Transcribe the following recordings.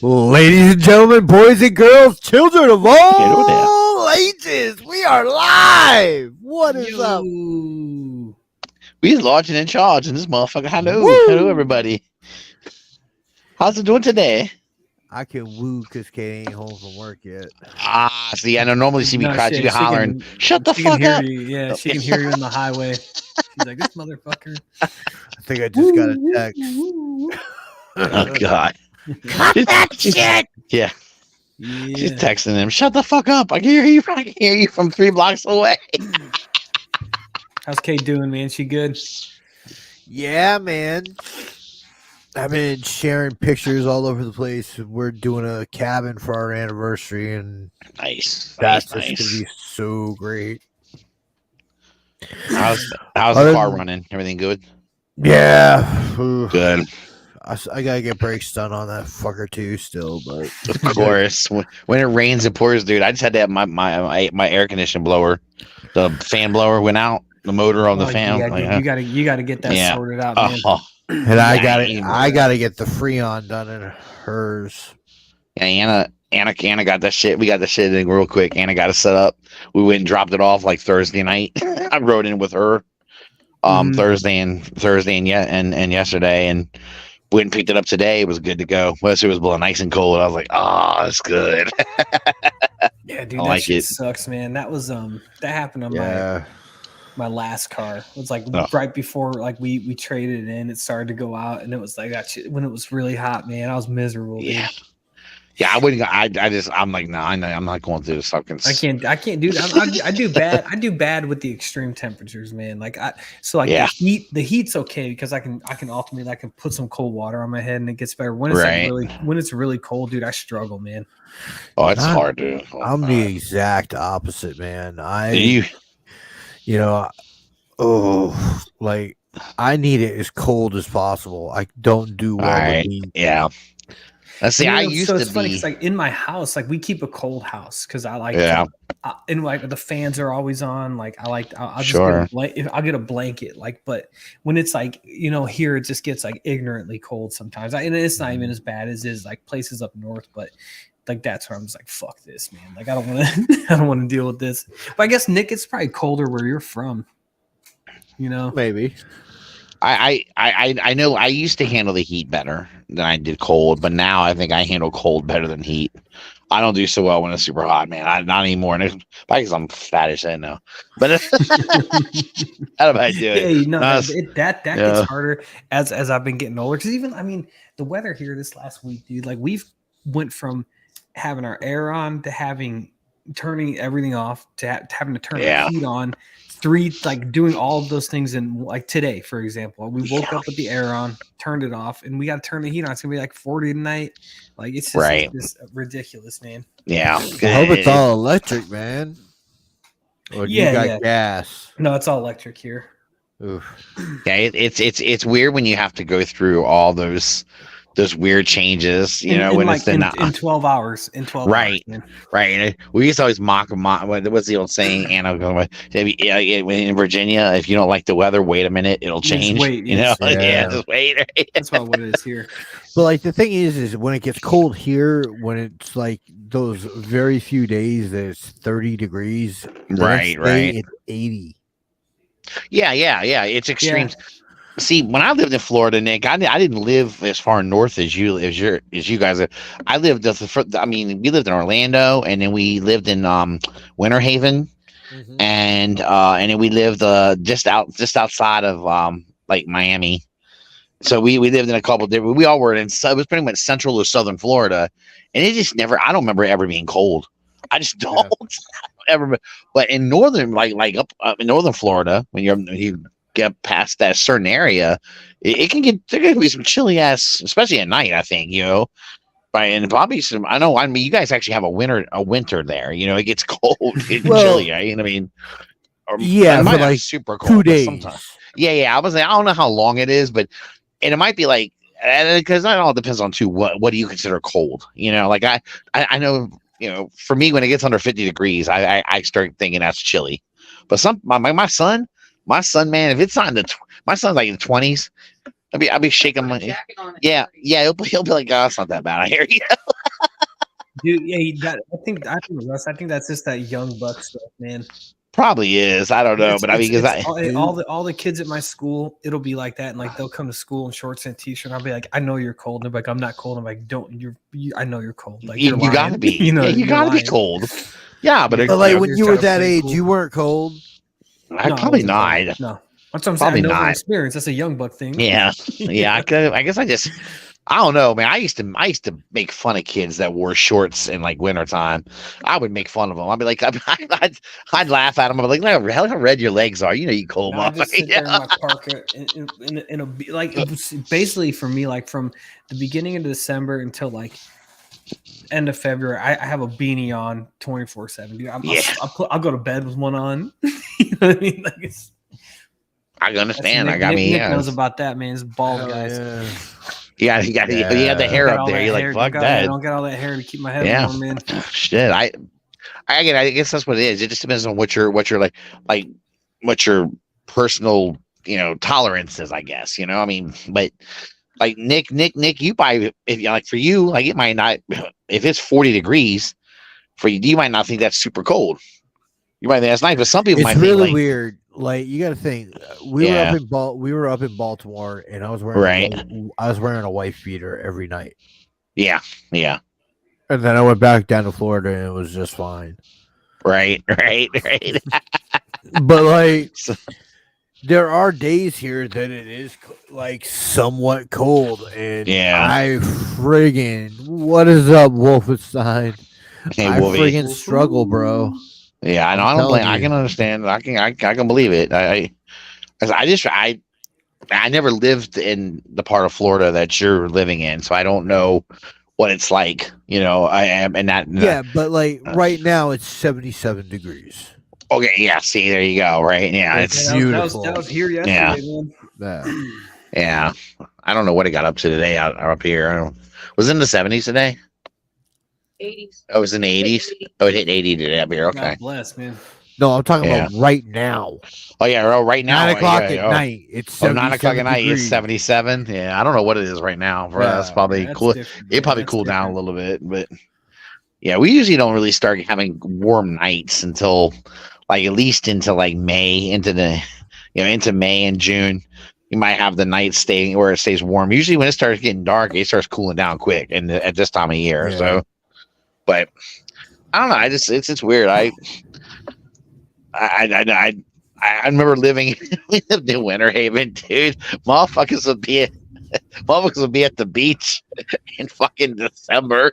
Ladies and gentlemen, boys and girls, children of all ages, we are live. What is up? We launching in charge in this motherfucker. Hello, Woo! hello, everybody. How's it doing today? I can woo because Kate ain't home from work yet. See, I know normally she be crouching, be hollering, "Shut the fuck up!" Yeah, she can hear you on the highway. She's like, "This motherfucker." I think I just got a text. Oh God! Cut that shit! Yeah. She's texting him, "Shut the fuck up! I can hear you. I can hear you from 3 blocks away." How's Kate doing, man? She good? Yeah, man. I've been sharing pictures all over the place. We're doing a cabin for our anniversary, and Nice. that's just gonna be so great. How's the car running? Everything good? Yeah, Good. I gotta get brakes done on that fucker too, still. But Of course, when it rains and pours, dude, I just had to have my air conditioning blower, the fan blower went out, the motor on the fan. Yeah, you gotta get that sorted out, man. And I gotta get the Freon done in hers. Yeah, Anna got that shit. We got the shit in real quick. Anna got it set up. We went and dropped it off like Thursday night. I rode in with her Thursday and yesterday, and went and picked it up today. It was good to go. Well, it was blowing nice and cold. I was like, oh, that's good. Yeah, dude, that shit sucks, man. That was that happened on my last car. It was like right before like we traded it in. It started to go out, and it was like that shit, when it was really hot, man. I was miserable. Yeah. Dude. Yeah, I wouldn't. I'm like, no, I'm not going through this fucking. I can't do that. I do bad. I do bad with the extreme temperatures, man. The heat's okay because I can ultimately put some cold water on my head and it gets better. When it's when it's really cold, dude, I struggle, man. Oh, it's hard, dude. I'm the exact opposite, man. I need it as cold as possible. I don't do well with heat. Yeah. Let's see. I used to be. Funny because like in my house, like we keep a cold house because I like. And like the fans are always on. Like I'll get a blanket. Like, but when it's like here, it just gets like ignorantly cold sometimes. And it's not even as bad as is like places up north, but. Like that's where I'm just like, fuck this, man. Like I don't want to deal with this. But I guess Nick, it's probably colder where you're from. Maybe. I know I used to handle the heat better than I did cold, but now I think I handle cold better than heat. I don't do so well when it's super hot, man. Not anymore. And it's probably because I'm fat as I know. But how do I do it? That gets harder as I've been getting older. Because even the weather here this last week, dude. Like we've went from having our air on to turning everything off to having to turn the heat on. Doing all of those things in like today, for example, we woke up with the air on, turned it off, and we got to turn the heat on. It's gonna be like 40 tonight. Like it's just ridiculous, man. Yeah, I hope it's all electric, man. Or you got gas? No, it's all electric here. Oof. Yeah, it's weird when you have to go through all those weird changes, when it's in 12 hours. Right. We used to always mock what's the old saying, Anna? In Virginia, if you don't like the weather, wait a minute, it'll change. Just wait, just wait. That's about what it is here. But like the thing is when it gets cold here, when it's like those very few days that it's 30 degrees, right, it's 80. Yeah, it's extreme. Yeah. See, when I lived in Florida, Nick, I didn't live as far north as you guys. I lived. We lived in Orlando, and then we lived in Winter Haven, and then we lived just outside of like Miami. So we lived in a couple different. We all were in. So it was pretty much central to southern Florida, and it just never. I don't remember ever being cold. I just don't ever. But in northern, like up in northern Florida, when you get past that certain area, there can be some chilly ass, especially at night. I think and probably some. I know. You guys actually have a winter there. It gets cold, chilly. Right? For like super cold 2 days. Sometimes. Yeah. I don't know how long it is, but it might be like because it all depends on what do you consider cold. Like I know. For me, when it gets under 50 degrees, I start thinking that's chilly. But my son. My son, man, if it's not my son's like in the 20s, I'll be shaking my he'll be like, oh, it's not that bad. I hear you. Dude, yeah, I think Russ, I think that's just that young buck stuff, man. Probably is. I don't know, but I mean, because all the kids at my school, it'll be like that, and like they'll come to school in shorts and a t-shirt. And I'll be like, I know you're cold. And they're like, I'm not cold. I'm like, I know you're cold. Like you gotta be. you know, you gotta be cold. Yeah, but like when you were that age, cool. You weren't cold. No, probably not. Cold. No, that's what I'm saying. I know from experience. That's a young buck thing. Yeah, yeah. I guess I don't know, man. I used to make fun of kids that wore shorts in like wintertime. I would make fun of them. I'd be like, I'd laugh at them. I'd be like, no, how red your legs are. You know, you cold. I just sit there in my parka in a like it was basically for me, like from the beginning of December until like end of February, I have a beanie on 24/7. I'll go to bed with one on. You know what I mean? Like I understand. Nick knows about that, man. It's bald guys. Yeah. You got the hair up there. You're like, fuck that. I don't got all that hair to keep my head warm, man. Shit. I guess that's what it is. It just depends on what your what your personal, tolerance is, I guess. I mean, but like Nick, you probably, if like for you, like it might not, if it's 40 degrees for you, you might not think that's super cold. You might think that's nice, but some people might think really weird. Like you got to think, we were up in Baltimore, and I was wearing a wife beater every night. Yeah. And then I went back down to Florida, and it was just fine. Right. But like, there are days here that it is like somewhat cold, and I friggin' what is up, Wolfenstein? Hey, I friggin' struggle, bro. Yeah, I know. I don't blame. I can understand. I can believe it. I never lived in the part of Florida that you're living in, so I don't know what it's like. I am, and that. Yeah, but like right now it's 77 degrees. Okay, yeah. See, there you go. Right, yeah, it's beautiful. That was here yesterday, man. Yeah. I don't know what it got up to today out up here. Was it in the 70s today? 80s. Oh, it was in the 80s. Oh, it hit 80 today up here. Okay. God bless, man. No, I'm talking about right now. Oh yeah, right now. 9 o'clock at night. It's 9 o'clock at night. It's 77. Yeah, I don't know what it is right now. For us, probably cool. It probably cooled down a little bit, but yeah, we usually don't really start having warm nights until like at least into like May, into May and June. You might have the night staying where it stays warm. Usually, when it starts getting dark, it starts cooling down quick, and at this time of year. Yeah. So, but I don't know. It's weird. I remember living we lived in Winter Haven, dude. Motherfuckers would be at the beach in fucking December.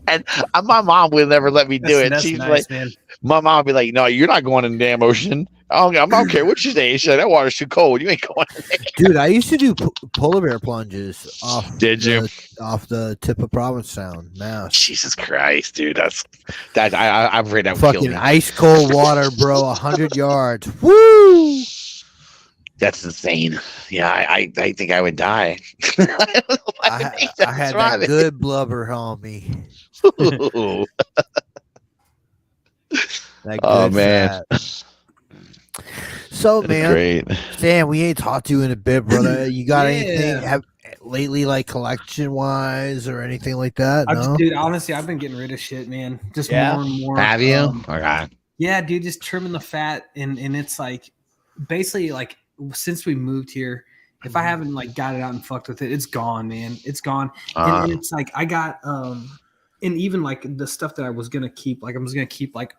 And my mom would never let me do it. She's nice, like, man. My mom would be like, "No, you're not going in the damn ocean. I don't care what you say. She's like, that water's too cold. You ain't going in there." Dude, I used to do polar bear plunges off. Off the tip of Provincetown, Mass. Jesus Christ, dude, that I'm afraid that would kill me. Fucking ice cold water, bro. 100 yards. Woo! That's insane. Yeah, I think I would die. I had that good blubber on me. Oh man. So man, Sam, we ain't talked to you in a bit, brother. You got anything lately, like collection wise or anything like that? No? Dude, honestly, I've been getting rid of shit, man. Just more and more. Have you? Okay. Yeah, dude, just trimming the fat, and it's like basically like since we moved here, if I haven't like got it out and fucked with it, it's gone, man. It's gone. And it's like I got and even like the stuff that I was gonna keep, like I was gonna keep like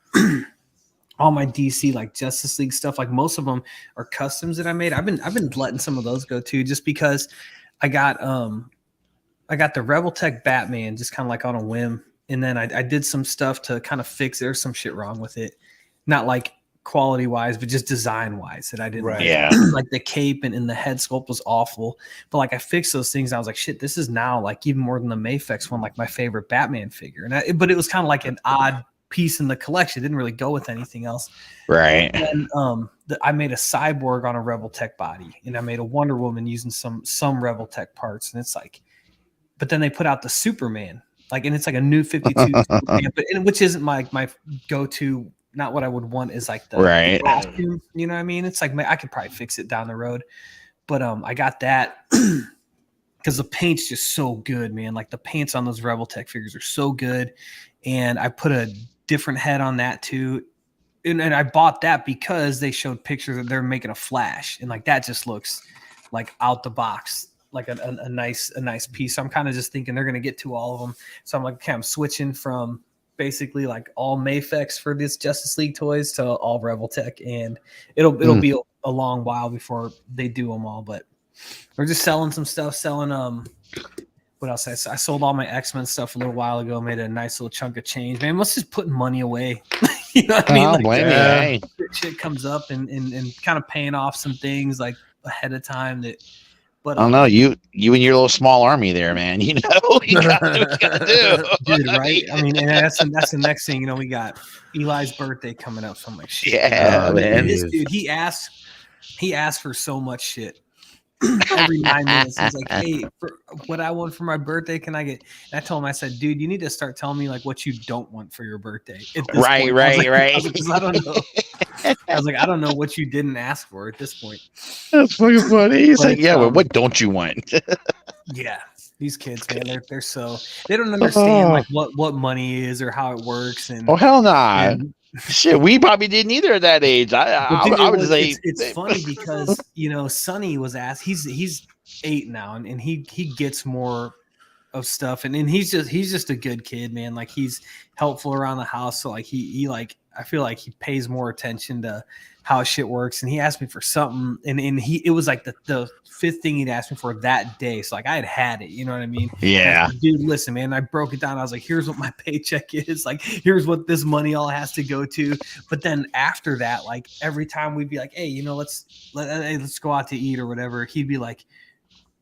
all my DC like Justice League stuff. Like most of them are customs that I made. I've been letting some of those go too, just because I got the Rebel Tech Batman just kind of like on a whim, and then I did some stuff to kind of fix. There's some shit wrong with it, not like quality wise, but just design wise that I didn't like the cape and the head sculpt was awful, but like I fixed those things and I was like, shit, this is now like even more than the Mayfex one, like my favorite Batman figure. And but it was kind of like an odd piece in the collection. It didn't really go with anything else, right? And I made a Cyborg on a Rebel Tech body, and I made a Wonder Woman using some Rebel Tech parts, and it's like, but then they put out the Superman, like, and it's like a new 52 Superman, which isn't my go-to. Not what I would want is like the costume, you know what I mean? It's like I could probably fix it down the road, but I got that, because the paint's just so good, man. Like the paints on those Rebel Tech figures are so good, and I put a different head on that too. And I bought that because they showed pictures that they're making a Flash, and like that just looks like out the box, like a nice piece. So I'm kind of just thinking they're gonna get to all of them. So I'm like, okay, I'm switching from basically like all Mafex for this Justice League toys to all Rebel Tech, and it'll be a long while before they do them all. But we're just selling some stuff, what else? I sold all my X-Men stuff a little while ago, made a nice little chunk of change. Man, let's just putting money away. You know what I mean? Like, shit comes up and kind of paying off some things like ahead of time that. But I don't know, you and your little small army there, man. You know, you gotta do what you gotta do. Dude, right? I mean, and that's the next thing. You know, we got Eli's birthday coming up, so I'm like, shit. Yeah, man. This dude, he asked for so much shit. Every 9 minutes, he's like, "Hey, for what I want for my birthday, can I get?" And I told him, I said, "Dude, you need to start telling me like what you don't want for your birthday." Right. I don't know. I was like, I don't know what you didn't ask for at this point. That's fucking funny. He's like, "Yeah, well, what don't you want?" Yeah, these kids, man, they're so they don't understand like what money is or how it works. And hell nah. Shit, we probably didn't either at that age. I would say it's funny because Sonny was asked. He's 8 now, and he gets more of stuff, and he's just a good kid, man. Like he's helpful around the house, so like he like I feel like he pays more attention to how shit works. And he asked me for something, and it was like the 5th thing he'd asked me for that day. So like I had it, you know what I mean? Yeah. Like, dude, listen, man. I broke it down. I was like, here's what my paycheck is. Like, here's what this money all has to go to. But then after that, like every time we'd be like, hey, let's go out to eat or whatever. He'd be like,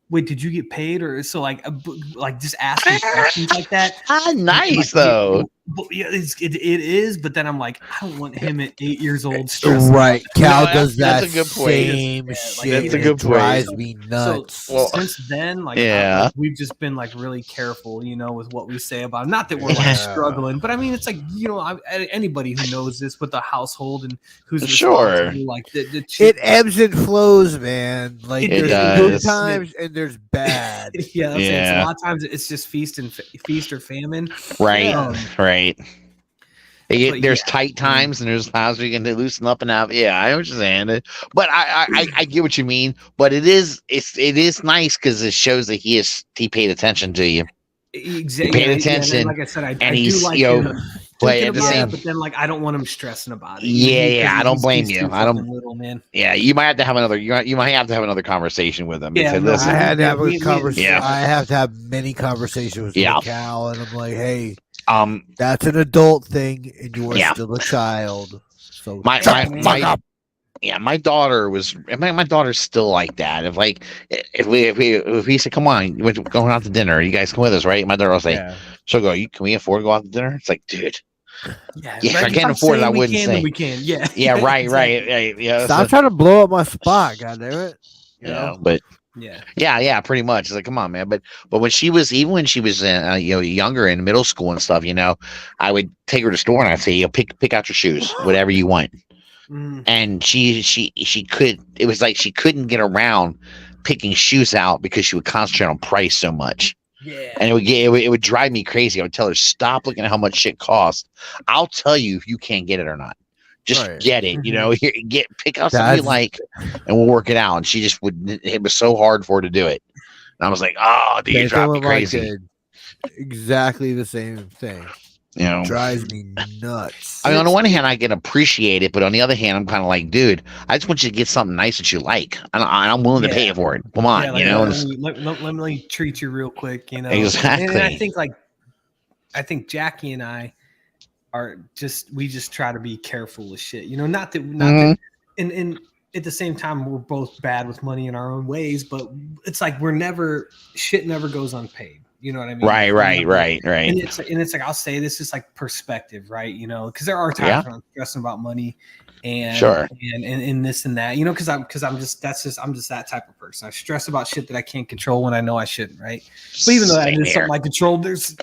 wait, did you get paid? Or so like just asking questions like that. Nice though. Yeah, it is, but then I'm like, I don't want him at 8 years old. Right, Cal does that's that a good point. same shit. That's a good point. Drives me nuts. So since then, like, we've just been like really careful, with what we say about him. Not that we're like struggling, but I mean, it's like anybody who knows this with the household and who's responsible, like it ebbs and flows, man. Like there's good times and there's bad. Yeah. A lot of times it's just feast or famine. Right. Right. There's tight times and there's times we can loosen up and out. Yeah, I understand. But I get what you mean. But it is nice because it shows that he paid attention to you. Exactly. He paid attention. And like I said, I he's do like but at the same, but then like I don't want him stressing about it. Yeah, I don't blame you. I don't. Little man. Yeah, you might have to have another. You might have to have another conversation with him. Yeah, listen, I had to have a conversation. Yeah. I have to have many conversations with Cal, and I'm like, hey, that's an adult thing, and you are still a child. So my daughter was. My daughter's still like that. If we say, come on, we're going out to dinner. You guys come with us, right? My daughter will say, she'll go, can we afford to go out to dinner? It's like, dude. Yeah, if I can't afford it, I wouldn't say. We can, yeah. Yeah, right. Yeah. Stop trying to blow up my spot, goddammit. But yeah, pretty much. It's like, come on, man. But when she was younger in middle school and stuff, I would take her to the store and I'd say, pick out your shoes, whatever you want. And she could. It was like she couldn't get around picking shoes out because she would concentrate on price so much. Yeah, and it would drive me crazy. I would tell her, stop looking at how much shit costs. I'll tell you if you can't get it or not. Just get it. Pick out something you like, and we'll work it out. And she just would. It was so hard for her to do it. And I was like, oh, dude, you drive me crazy. Exactly the same thing. Drives me nuts. I mean, on the one hand, I can appreciate it, but on the other hand, I'm kind of like, dude, I just want you to get something nice that you like, and I'm willing to pay for it. Come on, let me treat you real quick, Exactly. And I think Jackie and I we just try to be careful with shit. Not that, and at the same time, we're both bad with money in our own ways, but it's like shit never goes unpaid. You know what I mean? Right. And it's like, I'll say this is like perspective, right? Because there are times when I'm stressing about money and and this and that, because I'm just that type of person. I stress about shit that I can't control when I know I shouldn't, right? But even though that is something I control, there's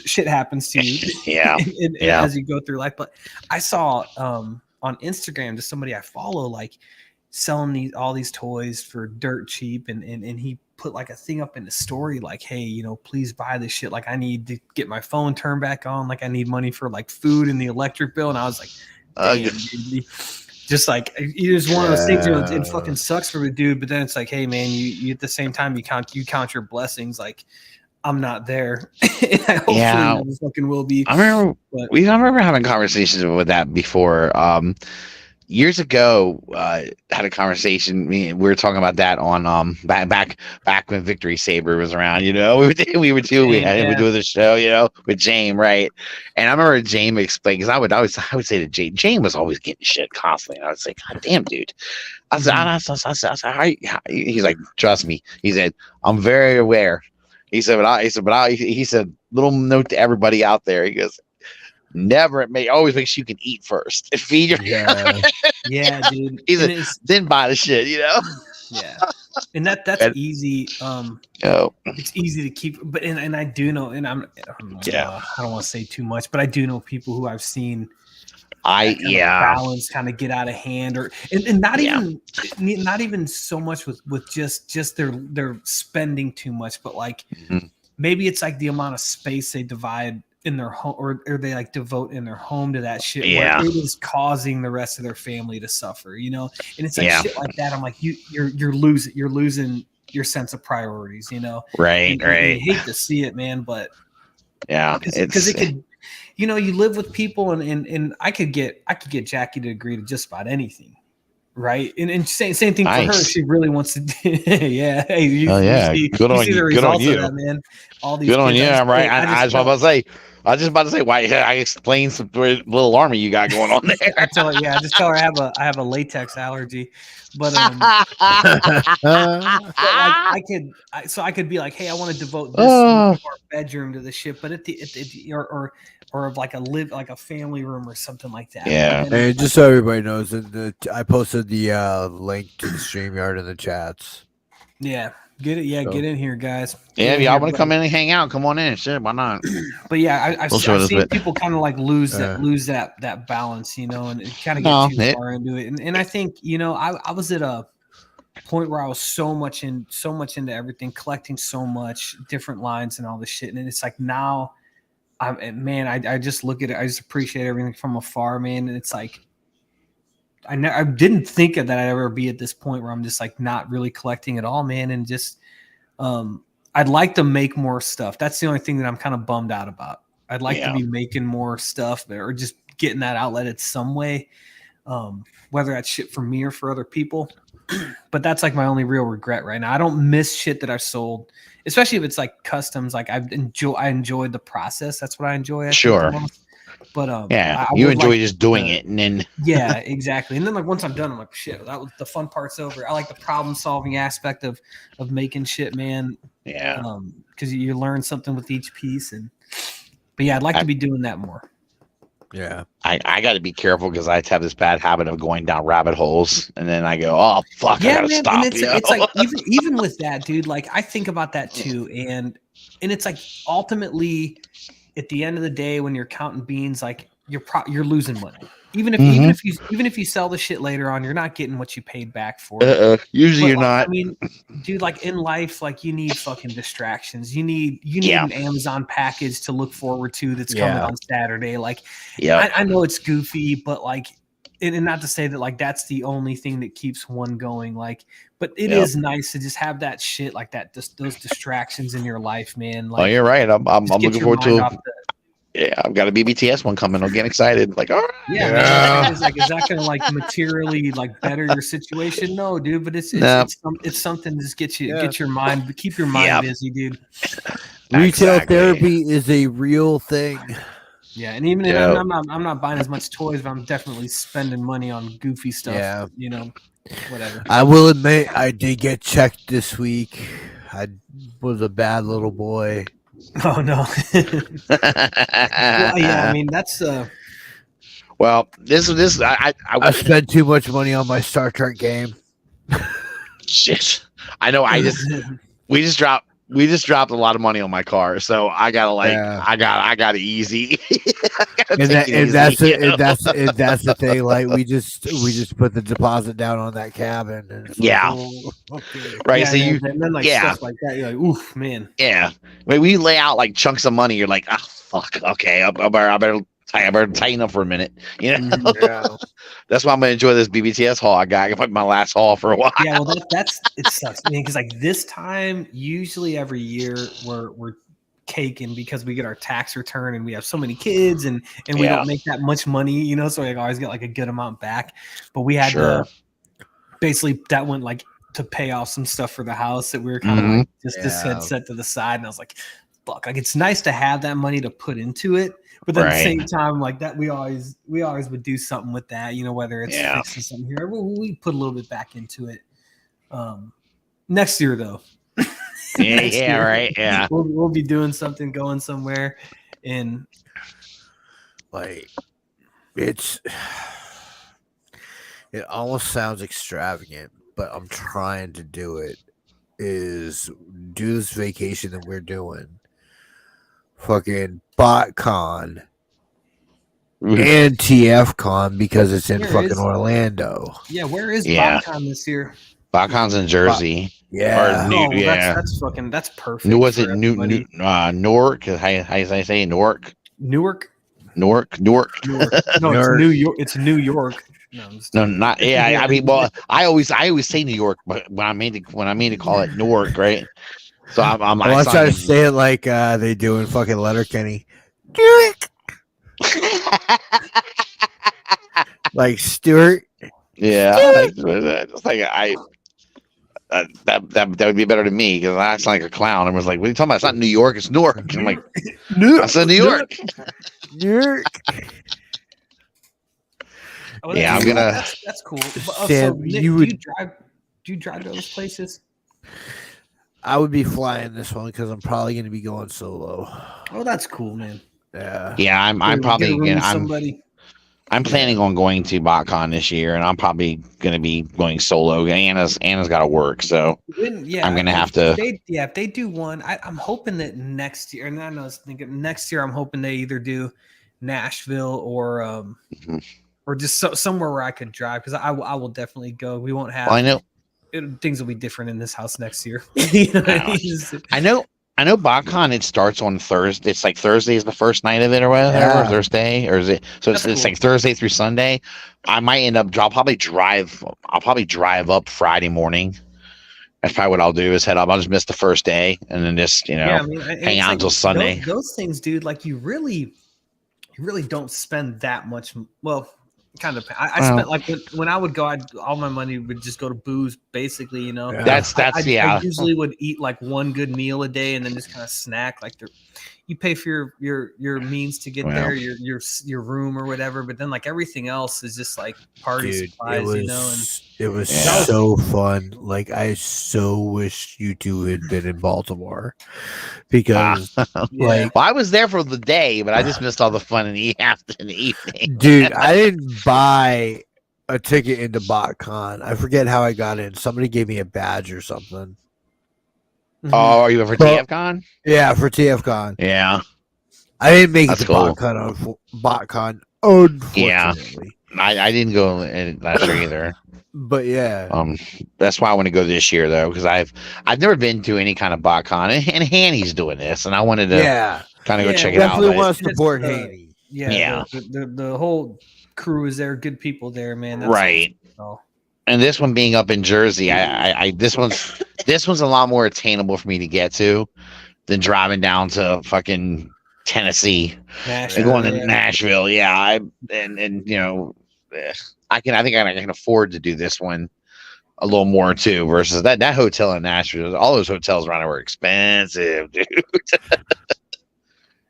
shit happens to you, as you go through life. But I saw on Instagram just somebody I follow like selling all these toys for dirt cheap, and he put like a thing up in the story, like, hey, you know, please buy this shit. Like, I need to get my phone turned back on. Like, I need money for like food and the electric bill. And I was like, damn, dude. Just like it's one of those things, you know, it fucking sucks for the dude. But then it's like, hey, man, you at the same time you count your blessings. Like, I'm not there. Hopefully I fucking will be. I remember having conversations with that before. Years ago, had a conversation. We were talking about that on back when Victory Saber was around. You know, we would do the show. You know, with James, right? And I remember James explaining, because I would say to James was always getting shit constantly. And I would say, God damn, dude. I said, he's like, trust me. He said, I'm very aware. He said, he said, little note to everybody out there. He goes, always make sure you can eat first and feed your yeah, dude. He said, then buy the shit, you know. Yeah, and that's easy. It's easy to keep, but and I do know, and I don't want to say too much, but I do know people who I've seen. Balance kind of get out of hand, and not even so much with just their spending too much, but like maybe it's like the amount of space they divide in their home, or they like devote in their home to that shit. Where it is causing the rest of their family to suffer, you know. And it's like shit like that. I'm like, you're losing your sense of priorities, you know. Right. I hate to see it, man, but because it could. You know, you live with people, and I could get Jackie to agree to just about anything, right? And same thing for her. She really wants to. Yeah, hey, you see the results of that, man. All these good on you, right? I was about to say why I explained some little army you got going on there. I just tell her I have a latex allergy, but I could be like, hey, I want to devote this our bedroom to the shit, but or of like a family room or something like that. Yeah. And just so everybody knows, I posted the link to the StreamYard in the chats. Yeah. Get it. Yeah. So, get in here, guys. If y'all want to come in and hang out, come on in. Shit, why not? But yeah, I've seen people kind of like lose that balance, you know, and it kind of get too far into it. And I think, you know, I was at a point where I was so much into everything, collecting so much different lines and all this shit. And it's like now I just look at it. I just appreciate everything from afar, man. And it's like, I didn't think that I'd ever be at this point where I'm just like not really collecting at all, man. And just, I'd like to make more stuff. That's the only thing that I'm kind of bummed out about. I'd like to be making more stuff or just getting that outlet in some way, whether that's shit for me or for other people. But that's like my only real regret right now. I don't miss shit that I've sold, especially if it's like customs. Like I enjoyed the process. That's what I enjoy. Sure. But you enjoy just doing it, and then exactly. And then like once I'm done, I'm like, shit, that was the fun part's over. I like the problem solving aspect of making shit, man. Yeah. Because you learn something with each piece, but I'd like to be doing that more. Yeah, I got to be careful because I have this bad habit of going down rabbit holes, and then I go, "Oh fuck, I gotta stop." And it's like even with that, dude. Like I think about that too, and it's like ultimately, at the end of the day, when you're counting beans, like you're losing money. Even if you sell the shit later on, you're not getting what you paid back for. Usually you're not. I mean, dude, like in life, like you need fucking distractions. You need an Amazon package to look forward to that's coming on Saturday. Like, I know it's goofy, but like, and not to say that like that's the only thing that keeps one going. Like, but it is nice to just have that shit like that. Just those distractions in your life, man. Like, you're right. I'm looking forward to. I've got a BBTS one coming. I'm getting excited. Like, all right. Man, is that going to like materially like better your situation? No, dude. But it's something to just get your mind, keep your mind busy, dude. Retail therapy is a real thing. Yeah, and even I'm not buying as much toys, but I'm definitely spending money on goofy stuff. Yeah, you know, whatever. I will admit, I did get checked this week. I was a bad little boy. Oh no! Well, I mean that's. Well, this I spent too much money on my Star Trek game. Shit, I know. We just dropped we just dropped a lot of money on my car, so I gotta I got it easy. That's the thing. Like we just put the deposit down on that cabin, and it's like, oh, okay, right. Yeah, So you, and then like stuff like that, you're like, oof, man. Yeah, when we lay out like chunks of money, you're like, ah, fuck. Okay, I better tighten up for a minute. You know, that's why I'm gonna enjoy this BBTS haul. I got my last haul for a while. Yeah, well, it sucks. I mean, because like this time, usually every year we're caking because we get our tax return and we have so many kids and we don't make that much money, you know. So we always get like a good amount back. But we had to basically that went like to pay off some stuff for the house that we were kind of like just had set to the side. And I was like, fuck, like it's nice to have that money to put into it. But then at the same time, like that, we always would do something with that, you know, whether it's fixing something here, we put a little bit back into it. Next year, though. Yeah. We'll be doing something, going somewhere, and like it almost sounds extravagant, but I'm trying to do it. Is do this vacation that we're doing. Fucking BotCon and TFCon because it's in Orlando. Yeah, where is BotCon this year? BotCon's in Jersey. That's perfect. Was it Newark? How do I say Newark? Newark. No, it's New York. It's New York. No, not I mean, well, I always say New York, but when I mean to call it Newark, right? So I'm trying to say it like they do in fucking Letterkenny. Newark. Like Stuart. Yeah, that would be better to me because I sound like a clown. I was like, "What are you talking about? It's not New York, it's Newark." I'm like, "I said New York." Newark. I'm gonna. That's cool. Sam, Nick, do you drive to those places? I would be flying this one because I'm probably going to be going solo. Oh, that's cool, man. Yeah, I'm probably I'm planning on going to BotCon this year, and I'm probably going to be going solo. Anna's got to work, so I'm going to have to. If they do one, I'm hoping that next year, and I know I was thinking next year, I'm hoping they either do Nashville or just somewhere where I could drive because I will definitely go. We won't have. Well, I know. Things will be different in this house next year. I know BotCon, it starts on Thursday. It's like Thursday is the first night of it or whatever. Thursday, or is it? So it's like Thursday through Sunday. I might end up. I'll probably drive up Friday morning. That's probably what I'll do is head up. I'll just miss the first day and then just hang out until Sunday. Those things, dude. Like you really don't spend that much. Well. Kind of. I spent like when I would go, all my money would just go to booze, basically. You know, I usually would eat like one good meal a day and then just kind of snack. Like you pay for your means to get there, your room or whatever. But then like everything else is just like party supplies, you know. And it was so fun. Like I so wish you two had been in Baltimore because well, I was there for the day, but I just missed all the fun in the evening. Dude, I didn't buy a ticket into BotCon. I forget how I got in. Somebody gave me a badge or something. Oh, are you for TFCon? Yeah, for TFCon. Yeah. I didn't make it to BotCon, unfortunately. Yeah. I didn't go last year either. But that's why I want to go this year though, because I've never been to any kind of BotCon, and Hanny's doing this, and I wanted to kind of go check it out. Definitely want to support Hanny. The whole crew is there, good people there, man. That's right. And this one being up in Jersey, this one's a lot more attainable for me to get to than driving down to fucking Tennessee and going to Nashville. Yeah, and you know, I think I can afford to do this one a little more too. Versus that hotel in Nashville, all those hotels around there were expensive, dude.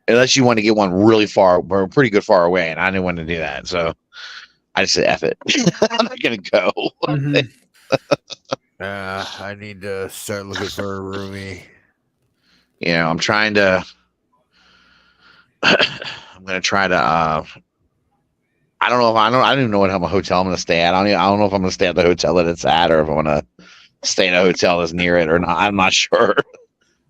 Unless you want to get one really far, or pretty good far away, and I didn't want to do that, so I just said, F it. I'm not gonna go. I need to start looking for a roomie. You know, I'm trying to. I'm gonna try to. I don't know if I don't even know what hotel I'm gonna stay at. I don't know if I'm gonna stay at the hotel that it's at, or if I want to stay in a hotel that's near it or not. I'm not sure.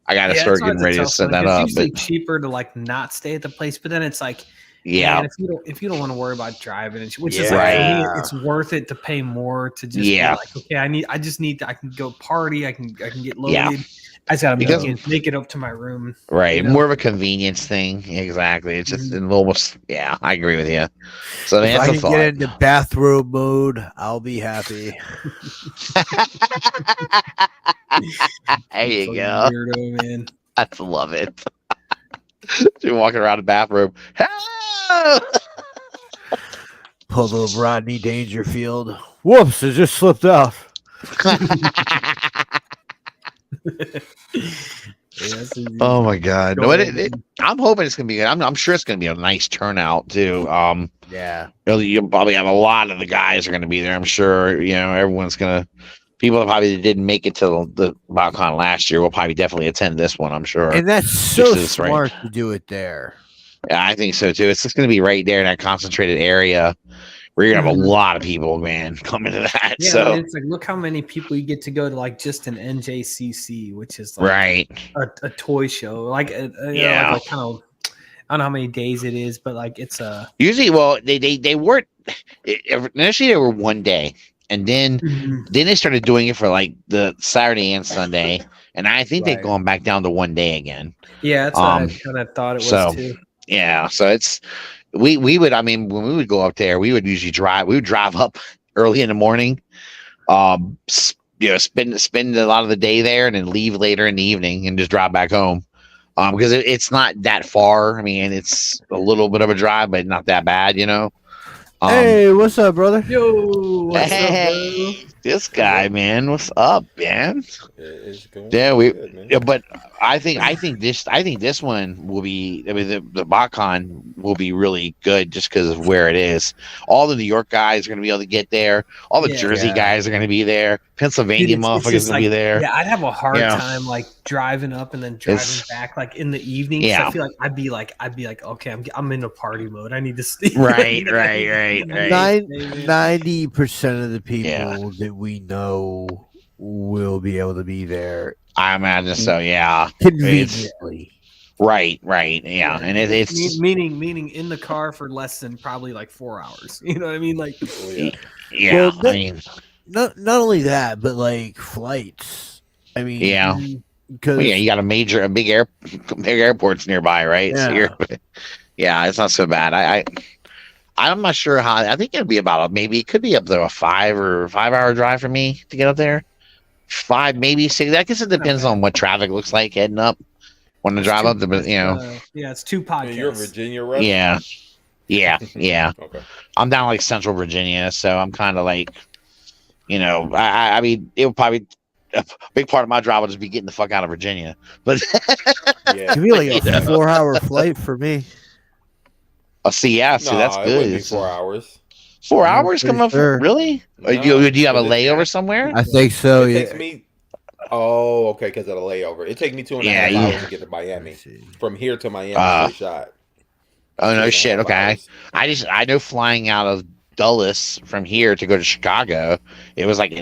I got to Yeah, start that's why getting it's a ready to tough set one, that 'cause up. it's usually But cheaper to like not stay at the place, but then it's like, yeah, man, if you don't want to worry about driving, which is Yeah. like for me, Right. it's worth it to pay more to just be Yeah. like, okay, I just need I can go party, I can get Yeah. loaded. I just gotta Because- make it up to my room. right, you know? more of a convenience thing. Exactly. It's just almost. Yeah, I agree with you. So If that's I a can thought. get into bathrobe mode, I'll be happy. There you Fucking go. weirdo, man. I love it. You're walking around the bathroom. Hello! Pull a little Rodney Dangerfield. Whoops! It just slipped out. Oh my god! No, Go I'm hoping it's gonna be. I'm sure it's gonna be a nice turnout too. Yeah. You'll probably have a lot of the guys are gonna be there. I'm sure. Everyone's gonna. People that probably didn't make it to the BotCon last year will probably definitely attend this one. I'm sure. And that's so This is smart to do it there. Yeah, I think so too. It's just going to be right there in that concentrated area where you're gonna have a lot of people, man, coming to that. Yeah, So it's like look how many people you get to go to like just an NJCC, which is like right, a toy show. Like Yeah. like kind of I don't know how many days it is, but like it's a usually, well, they weren't initially. They were one day, and then they started doing it for like the Saturday and Sunday, and I think they've Right. gone back down to one day again. yeah, that's what I kind of thought it was so- too. Yeah, so it's we would. I mean, when we would go up there, we would usually drive. We would drive up early in the morning, spend a lot of the day there, and then leave later in the evening and just drive back home. Because it's not that far. I mean, it's a little bit of a drive, but not that bad, Hey, what's up, brother? Yo, what's hey, up, bro? this guy, man, what's up, man? It's going Yeah, good, man. Yeah, but I think this one will be. I mean, the BotCon will be really good just because of where it is. All the New York guys are going to be able to get there. All the Yeah. Jersey Yeah. guys are going to be there. Pennsylvania Dude, it's motherfuckers just going to be there. Yeah, I'd have a hard Yeah. time like driving up and then driving It's- back like in the evening. 'Cause Yeah. I feel like I'd be like, okay, I'm in a party mode. I need to stay. Right. 90% of the people Yeah. that we know will be able to be there I imagine so. Yeah. conveniently. Right. Yeah, and it's meaning in the car for less than probably like 4 hours. You know what I mean? Like, Oh, yeah. yeah. Well, I mean, Not only that, but like flights. I mean, yeah. because Well, yeah, you got big airports nearby, right? So Yeah. yeah, it's not so bad. I'm not sure how. I think it'd be about maybe it could be up to a 5-hour drive for me to get up there. 5, maybe 6. I guess it depends on what traffic looks like heading up. When to drive up, but yeah, it's 2 podcasts. You're Virginia, right? yeah. Okay. I'm down like Central Virginia, so I'm kind of like, I mean, it would probably a big part of my drive would just be getting the fuck out of Virginia, but Yeah. it'd be like a 4-hour flight for me. see, that's It wouldn't good. be 4 hours. 4 I'm hours pretty come up? sure. Really? No, do you have a but it- layover somewhere? I think so. It Yeah. takes me. Oh, okay, because of the layover. It takes me 2.5 Yeah, hours to get to Miami. From here to Miami, straight shot. Oh no, 2.5 shit. Okay, hours. I know flying out of Dulles from here to go to Chicago, it was like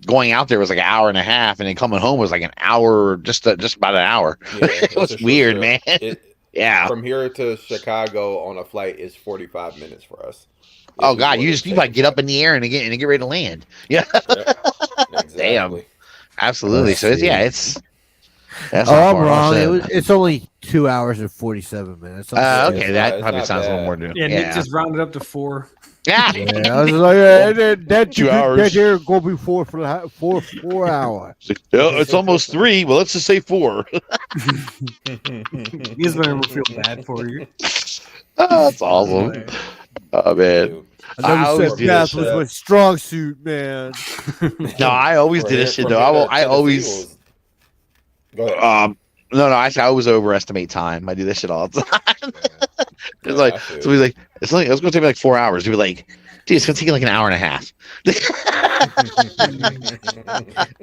going out there was like an hour and a half, and then coming home was like an hour, just about an hour. Yeah, It it's was a short weird, trip. man. Yeah. From here to Chicago on a flight is 45 minutes for us. Oh God, you like get up in the air and get ready to land. Yeah. Exactly. Damn. Absolutely. So that's Oh, not I'm far wrong. off. It's only 2 hours and 47 minutes. I'm Okay, It's that not- probably it's sounds not a little more. bad. Yeah, Nick just rounded up to 4. Yeah. Yeah, I was like, that 2 hours. That here go before for 4 hours. It's almost 3. Well, let's just say 4. He's gonna feel bad for you. Oh, that's awesome. Oh man. Dude. I I never always said do math this was shit. my strong suit, man. No, I always From did here- this shit from though. here to I Tennessee always was- Go ahead. no, I always overestimate time. I do this shit all the time. It's Yeah, like I feel so you. he's like, it's gonna take me like 4 hours. He'd be like, dude, it's gonna take you like an hour and a half.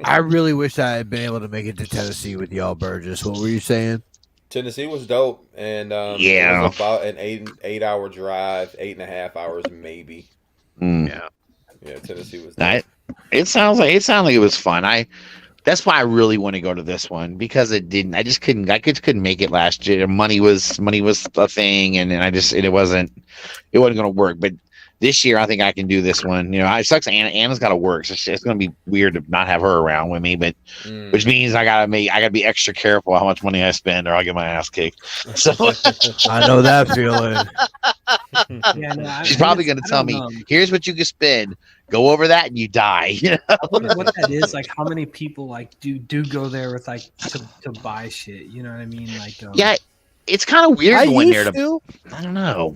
I really wish I had been able to make it to Tennessee with y'all, Burgess. What were you saying? Tennessee was dope, and Yeah. it was about an 8-hour drive, 8.5 hours maybe. Mm. Yeah, Tennessee was dope. It sounds like it was fun. That's why I really want to go to this one because it didn't. I just couldn't. I just couldn't make it last year. Money was a thing, and it wasn't going to work. But this year, I think I can do this one. You know, it sucks. Anna's got to work, so it's going to be weird to not have her around with me. But which means I gotta be extra careful how much money I spend, or I'll get my ass kicked. So I know that feeling. Yeah, no, she's probably going to tell me, "Here's what you can spend. Go over that, and you die." You know? I wonder what that is. Like, how many people like do go there with like to buy shit? You know what I mean? Like, yeah, it's kind of weird going there to. I don't know.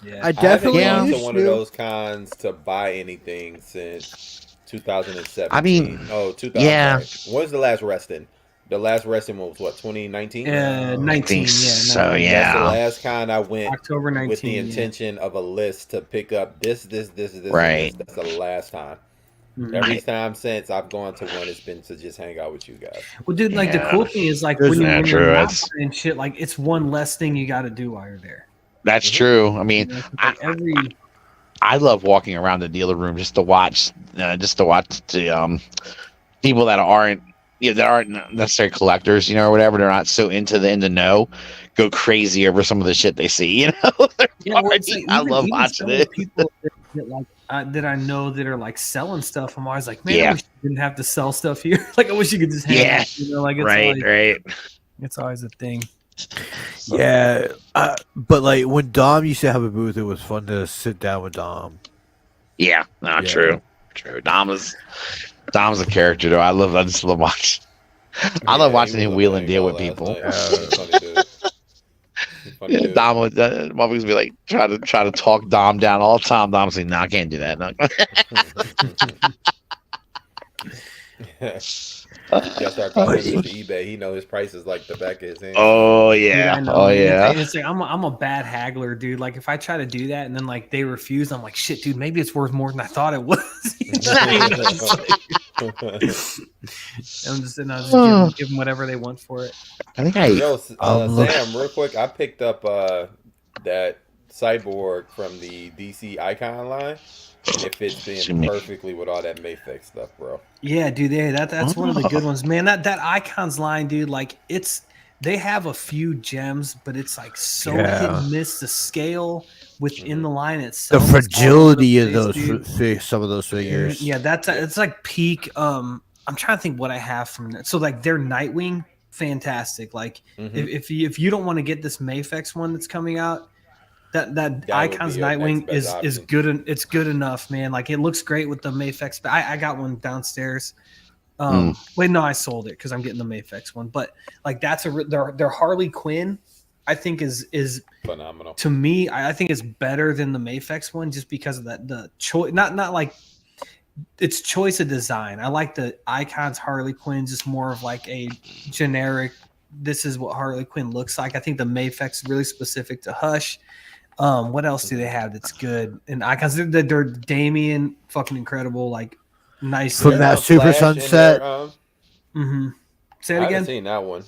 Yeah, I definitely I haven't used gone to one to. of those cons to buy anything since 2017. I mean, 2000. yeah. When's the last resting? The last resting one was what, 2019? 19. Yeah, So no, yeah, That's the last con I went October 19 with the intention of a list to pick up this, Right. and this. That's the last time. Mhm. Every time since I've gone to one, it's been to just hang out with you guys. Well, dude, like the cool thing is like Isn't when that you're true? not buying shit, like it's one less thing you got to do while you're there. That's true. I mean, You know, like every I love walking around the dealer room just to watch the people that aren't necessarily collectors, you know, or whatever. They're not so into the know, go crazy over some of the shit they see. You know, yeah, well, it's like, I love even watching some of it. the people that like that I know that are like selling stuff. I'm always like, man, Yeah. I wish you didn't have to sell stuff here. Like, I wish you could just hang Yeah. out. You know, like it's Right. It's always a thing. Yeah, but like when Dom used to have a booth, it was fun to sit down with Dom. Yeah, no, Yeah. true. Dom's a character though. I just love watching. I love watching him wheel and deal with people. Yeah, Dom would motherfuckers be like try to talk Dom down all the time. Dom's like, "No, I can't do that." No. Just start calling him Mr. eBay. He know his prices like the back of his hand. Oh Dude, yeah, I know, oh man. yeah. It's like I'm a bad haggler, dude. Like if I try to do that and then like they refuse, I'm like, shit, dude. Maybe it's worth more than I thought it was. You know what I mean? It's like- I'm just give them whatever they want for it. I think Yo, Sam, real quick, I picked up that cyborg from the DC Icon line, and it fits in perfectly with all that Mayfix stuff, bro. Yeah, dude. That's one of the good ones, man. That Icons line, dude. Like they have a few gems, but it's like so hit and miss. The scale within the line itself, The fragility of place, those some of those figures. Yeah, it's like peak. I'm trying to think what I have from that. So like their Nightwing, fantastic. Like if you don't want to get this Mayfix one that's coming out, that Icons Nightwing is good. It's good enough, man. Like it looks great with the Mayfix. I got one downstairs. Wait, no, I sold it because I'm getting the Mayfix one. But like that's their Harley Quinn, I think is phenomenal. To me, I think it's better than the Mayfix one just because of the choice. Not like it's choice of design. I like the Icons Harley Quinn, just more of like a generic. This is what Harley Quinn looks like. I think the Mayfix is really specific to Hush. What else do they have that's good? And Icons, they're Damien, fucking incredible. Like nice from that Super Sunset. Say it I again. haven't seen that one.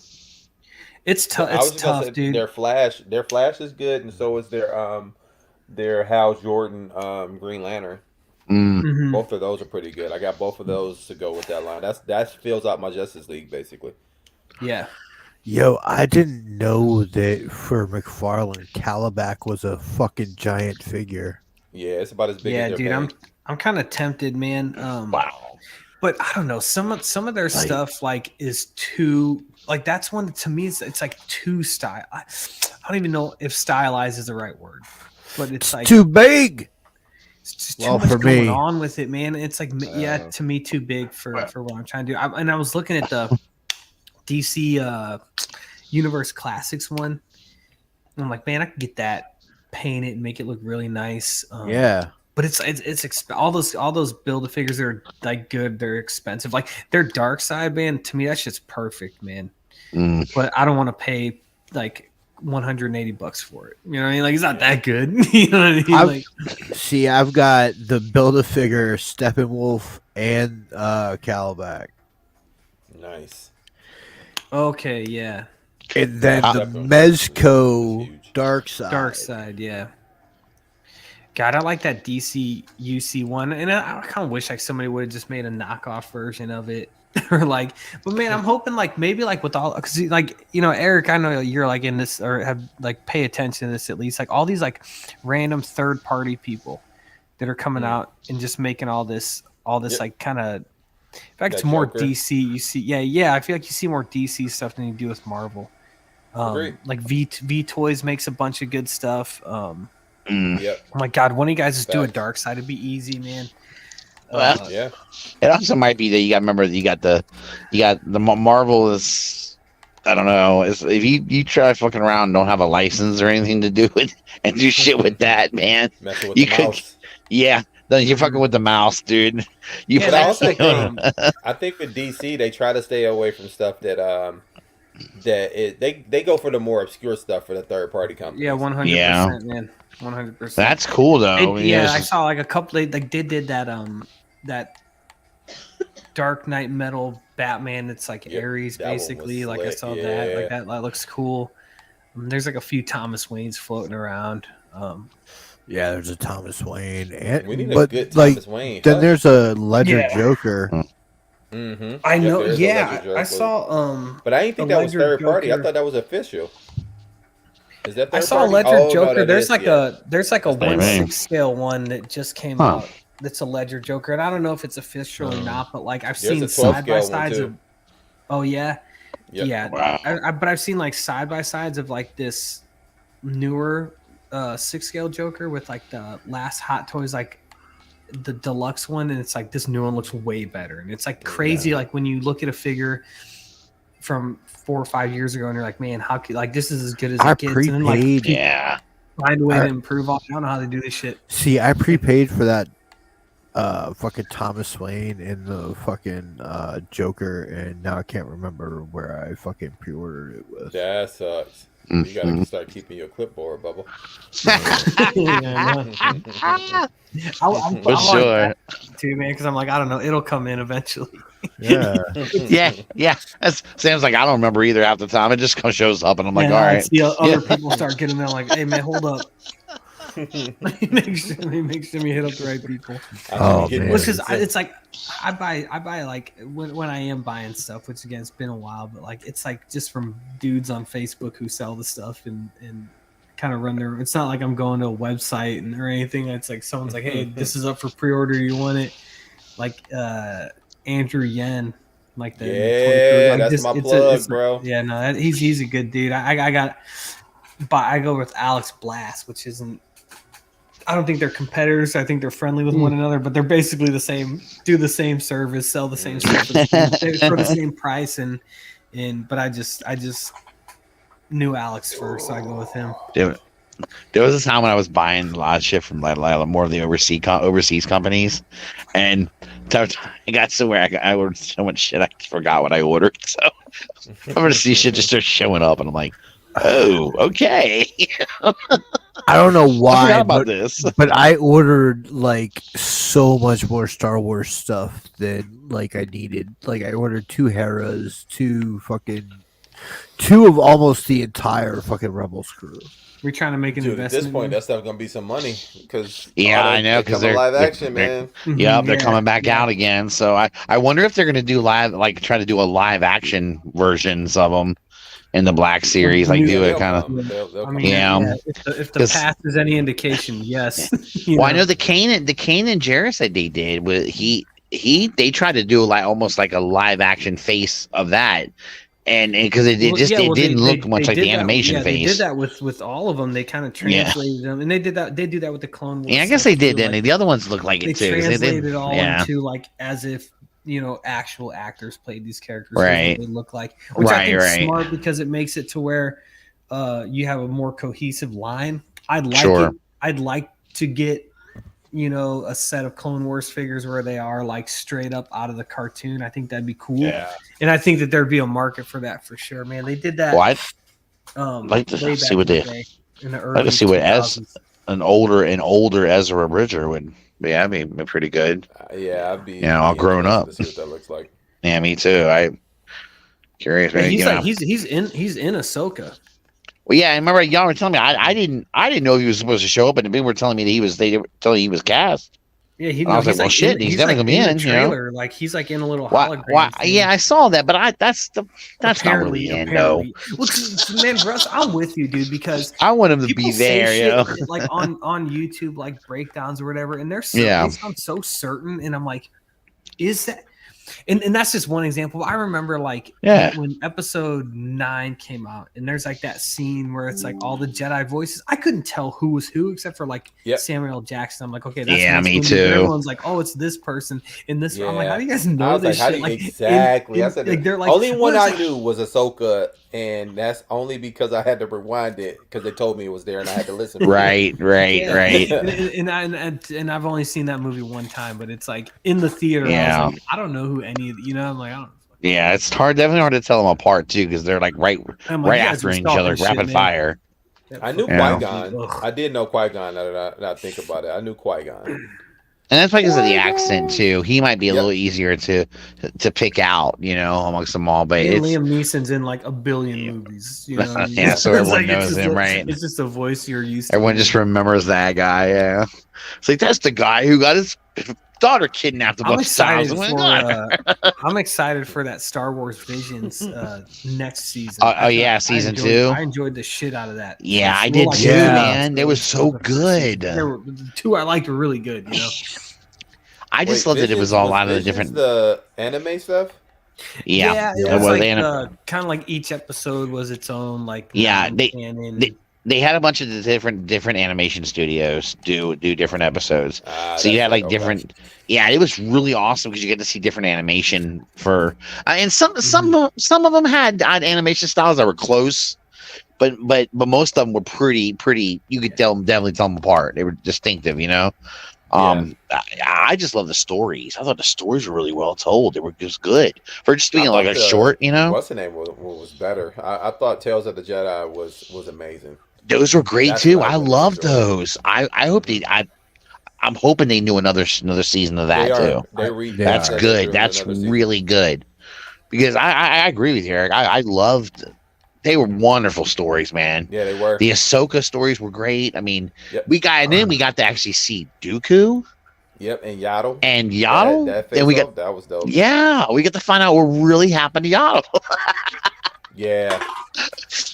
It's tough. It's tough, dude. Their Flash is good, and so is their Hal Jordan Green Lantern. Both of those are pretty good. I got both of those to go with that line. That fills out my Justice League basically. Yeah. Yo, I didn't know that for McFarlane, Calabac was a fucking giant figure. Yeah, it's about as big as dude. paying. I'm kind of tempted, man. Wow. But I don't know. Some of their stuff like is too like that's one to me. It's like too style. I don't even know if stylized is the right word, but it's like too big. It's just too much going on with it, man. It's like to me too big for what I'm trying to do. And I was looking at the DC Universe Classics one. And I'm like, man, I could get that, paint it, and make it look really nice. But it's all those Build-A-Figures are like good. They're expensive. Like their Dark Side, man. To me, that shit's perfect, man. But I don't want to pay like $180 for it. You know what I mean? Like it's not that good. You know what I mean? I've got the Build-A-Figure Steppenwolf and Calabac. Nice. Okay, yeah. And then the Mezco Dark Side. Dark Side, yeah. God, I like that DC UC one, and I kind of wish like somebody would have just made a knockoff version of it, or like. But man, I'm hoping like maybe like with all because like Eric, I know you're like in this or have like pay attention to this at least. Like all these like random third party people that are coming out and just making all this like kind of. In fact, it's more Joker. DC. You see, yeah. I feel like you see more DC stuff than you do with Marvel. Like V Toys makes a bunch of good stuff. Yep. Oh my God, one of you guys just do a dark side. It'd be easy, man. Yeah. It also might be that you got to remember that you got the Marvel is, I don't know, if you try fucking around and don't have a license or anything to do it and do shit with that, man. Messing with the mouse. Yeah. Then you're fucking with the mouse, dude. But I also think, I think with DC they try to stay away from stuff that they go for the more obscure stuff for the third party companies. Yeah, 100%, man. 100%. That's cool though. I saw like a couple. They did that that Dark Knight Metal Batman. It's like Ares basically. Like I saw that. Like that looks cool. There's like a few Thomas Waynes floating around. Yeah, there's a Thomas Wayne, and we need a good Thomas Wayne. Then there's a Ledger Joker. Mm-hmm. I know. Yeah, I saw. But I didn't think that was third party. I thought that was official. Is that third I saw party? Ledger Joker. No, there's like a 1/6 scale one that just came out. That's a Ledger Joker, and I don't know if it's official or not. But like I've seen side by sides of. Oh yeah, yeah. Wow. But I've seen like side by sides of like this newer 6 scale Joker with like the last Hot Toys like the deluxe one, and it's like this new one looks way better, and it's like crazy. Like when you look at a figure from 4 or 5 years ago, and you're like, man, how could like this is as good as it gets? And then like find a way to improve on. I don't know how they do this shit. See, I prepaid for that fucking Thomas Wayne and the fucking Joker, and now I can't remember where I fucking pre-ordered it with. That sucks. You gotta start keeping your clipboard, Bubble. I'm sure too, man, because I'm like, I don't know, it'll come in eventually. Yeah. yeah. Sam's like, I don't remember either half the time. It just kind of shows up, and I'm like, all right. See other people start getting there, like, hey man, hold up. make sure we hit up the right people. Which is, it's like I buy like when I am buying stuff, which again it's been a while, but like it's like just from dudes on Facebook who sell the stuff and kind of run their. It's not like I'm going to a website or anything. It's like someone's like, hey, this is up for pre-order. You want it? Like Andrew Yen. Like that's my plug, bro. Yeah, no, he's a good dude. I go with Alex Blast, which isn't. I don't think they're competitors. I think they're friendly with one another, but they're basically the same. Do the same service, sell the same stuff for the same price, but I just knew Alex first, so I go with him. There was a time when I was buying a lot of shit from like more of the overseas companies, and I got somewhere I ordered so much shit I forgot what I ordered. So I'm gonna see shit just start showing up, and I'm like, oh, okay. I don't know why, about this, but I ordered like so much more Star Wars stuff than like I needed. Like I ordered 2 Heras, 2 of almost the entire fucking Rebels crew. We're trying to make an investment. At this point, that stuff gonna be some money because I know because they're live action, man. They're coming back out again. So I wonder if they're gonna do try to do a live action versions of them. In the Black Series, like do it kind of, if the past is any indication, yes. I know the Kanan Jarrus that they did with they tried to do like almost like a live action face of that, and because it didn't look much like the animation face. They did that with all of them. They kind of translated them, and they did that. They do that with the Clone Wars. Yeah, I guess they did. Then the other ones look like it too. They translated it all into like as if. Actual actors played these characters. Right. They look like, which I think is smart because it makes it to where you have a more cohesive line. I'd like to get, a set of Clone Wars figures where they are like straight up out of the cartoon. I think that'd be cool. Yeah. And I think that there'd be a market for that for sure, man. They did that. I'd like to see what an older Ezra Bridger would. Yeah, I mean, pretty good. I'd be. All grown up. To see what that looks like. Yeah, me too. I'm curious. He's in Ahsoka. Well, yeah, I remember y'all were telling me. I didn't know if he was supposed to show up, and people were telling me that they were telling he was cast. Yeah, And I was like, well, shit, he's definitely gonna be in. the trailer, like he's like in a little Why? hologram. Yeah, I saw that, but that's not really in though. Well, man, Russ, I'm with you, dude, because I want him to people be there. say You know, shit, like on YouTube, like breakdowns or whatever, and they sound so certain, and I'm like, is that? And that's just one example. I remember like when episode 9 came out, and there's like that scene where it's like all the Jedi voices. I couldn't tell who was who except for like Samuel L. Jackson. I'm like, okay, that's me too. Everyone's like, oh, it's this person in this. I'm like, how do you guys know this shit? Exactly. I said like, they're like, only one I knew was Ahsoka, and that's only because I had to rewind it because they told me it was there and I had to listen. Right. And I've only seen that movie one time, but it's like in the theater. Yeah. I was like, I don't know who any of I'm like, I don't know. Yeah, it's definitely hard to tell them apart too, because they're like right after each other, rapid fire. I knew Qui-Gon. I did know Qui-Gon. Now that I think about it, I knew Qui-Gon. And that's because of the accent too. He might be a little easier to pick out, amongst them all. But Liam Neeson's in like a billion movies, yeah, so everyone knows him, right? It's just a voice you're used to. Everyone just remembers that guy. Yeah, it's like that's the guy who got his daughter kidnapped a bunch of times. I'm excited for that Star Wars Visions next season. Season 2. I enjoyed the shit out of that. Yeah, I did too, man. They were so good. The 2 I liked were really good. I just loved that it was all out of the different the anime stuff. Yeah, it was like kind of like each episode was its own like they had a bunch of the different animation studios do different episodes. So you had like different. Yeah, it was really awesome because you get to see different animation for and some of them had animation styles that were close, but most of them were pretty. You could definitely tell them apart. They were distinctive, I just love the stories. I thought the stories were really well told. They were just good for just being like a short. What's the name was better. I thought Tales of the Jedi was amazing. Those were great too. I love those. I'm hoping they do another season of that too. That's good. That's really good. Because I agree with you, Eric. I loved. They were wonderful stories, man. Yeah, they were. The Ahsoka stories were great. I mean, we got to actually see Dooku. Yep, and Yaddle. That was dope. Yeah, we get to find out what really happened to Yaddle. Yeah.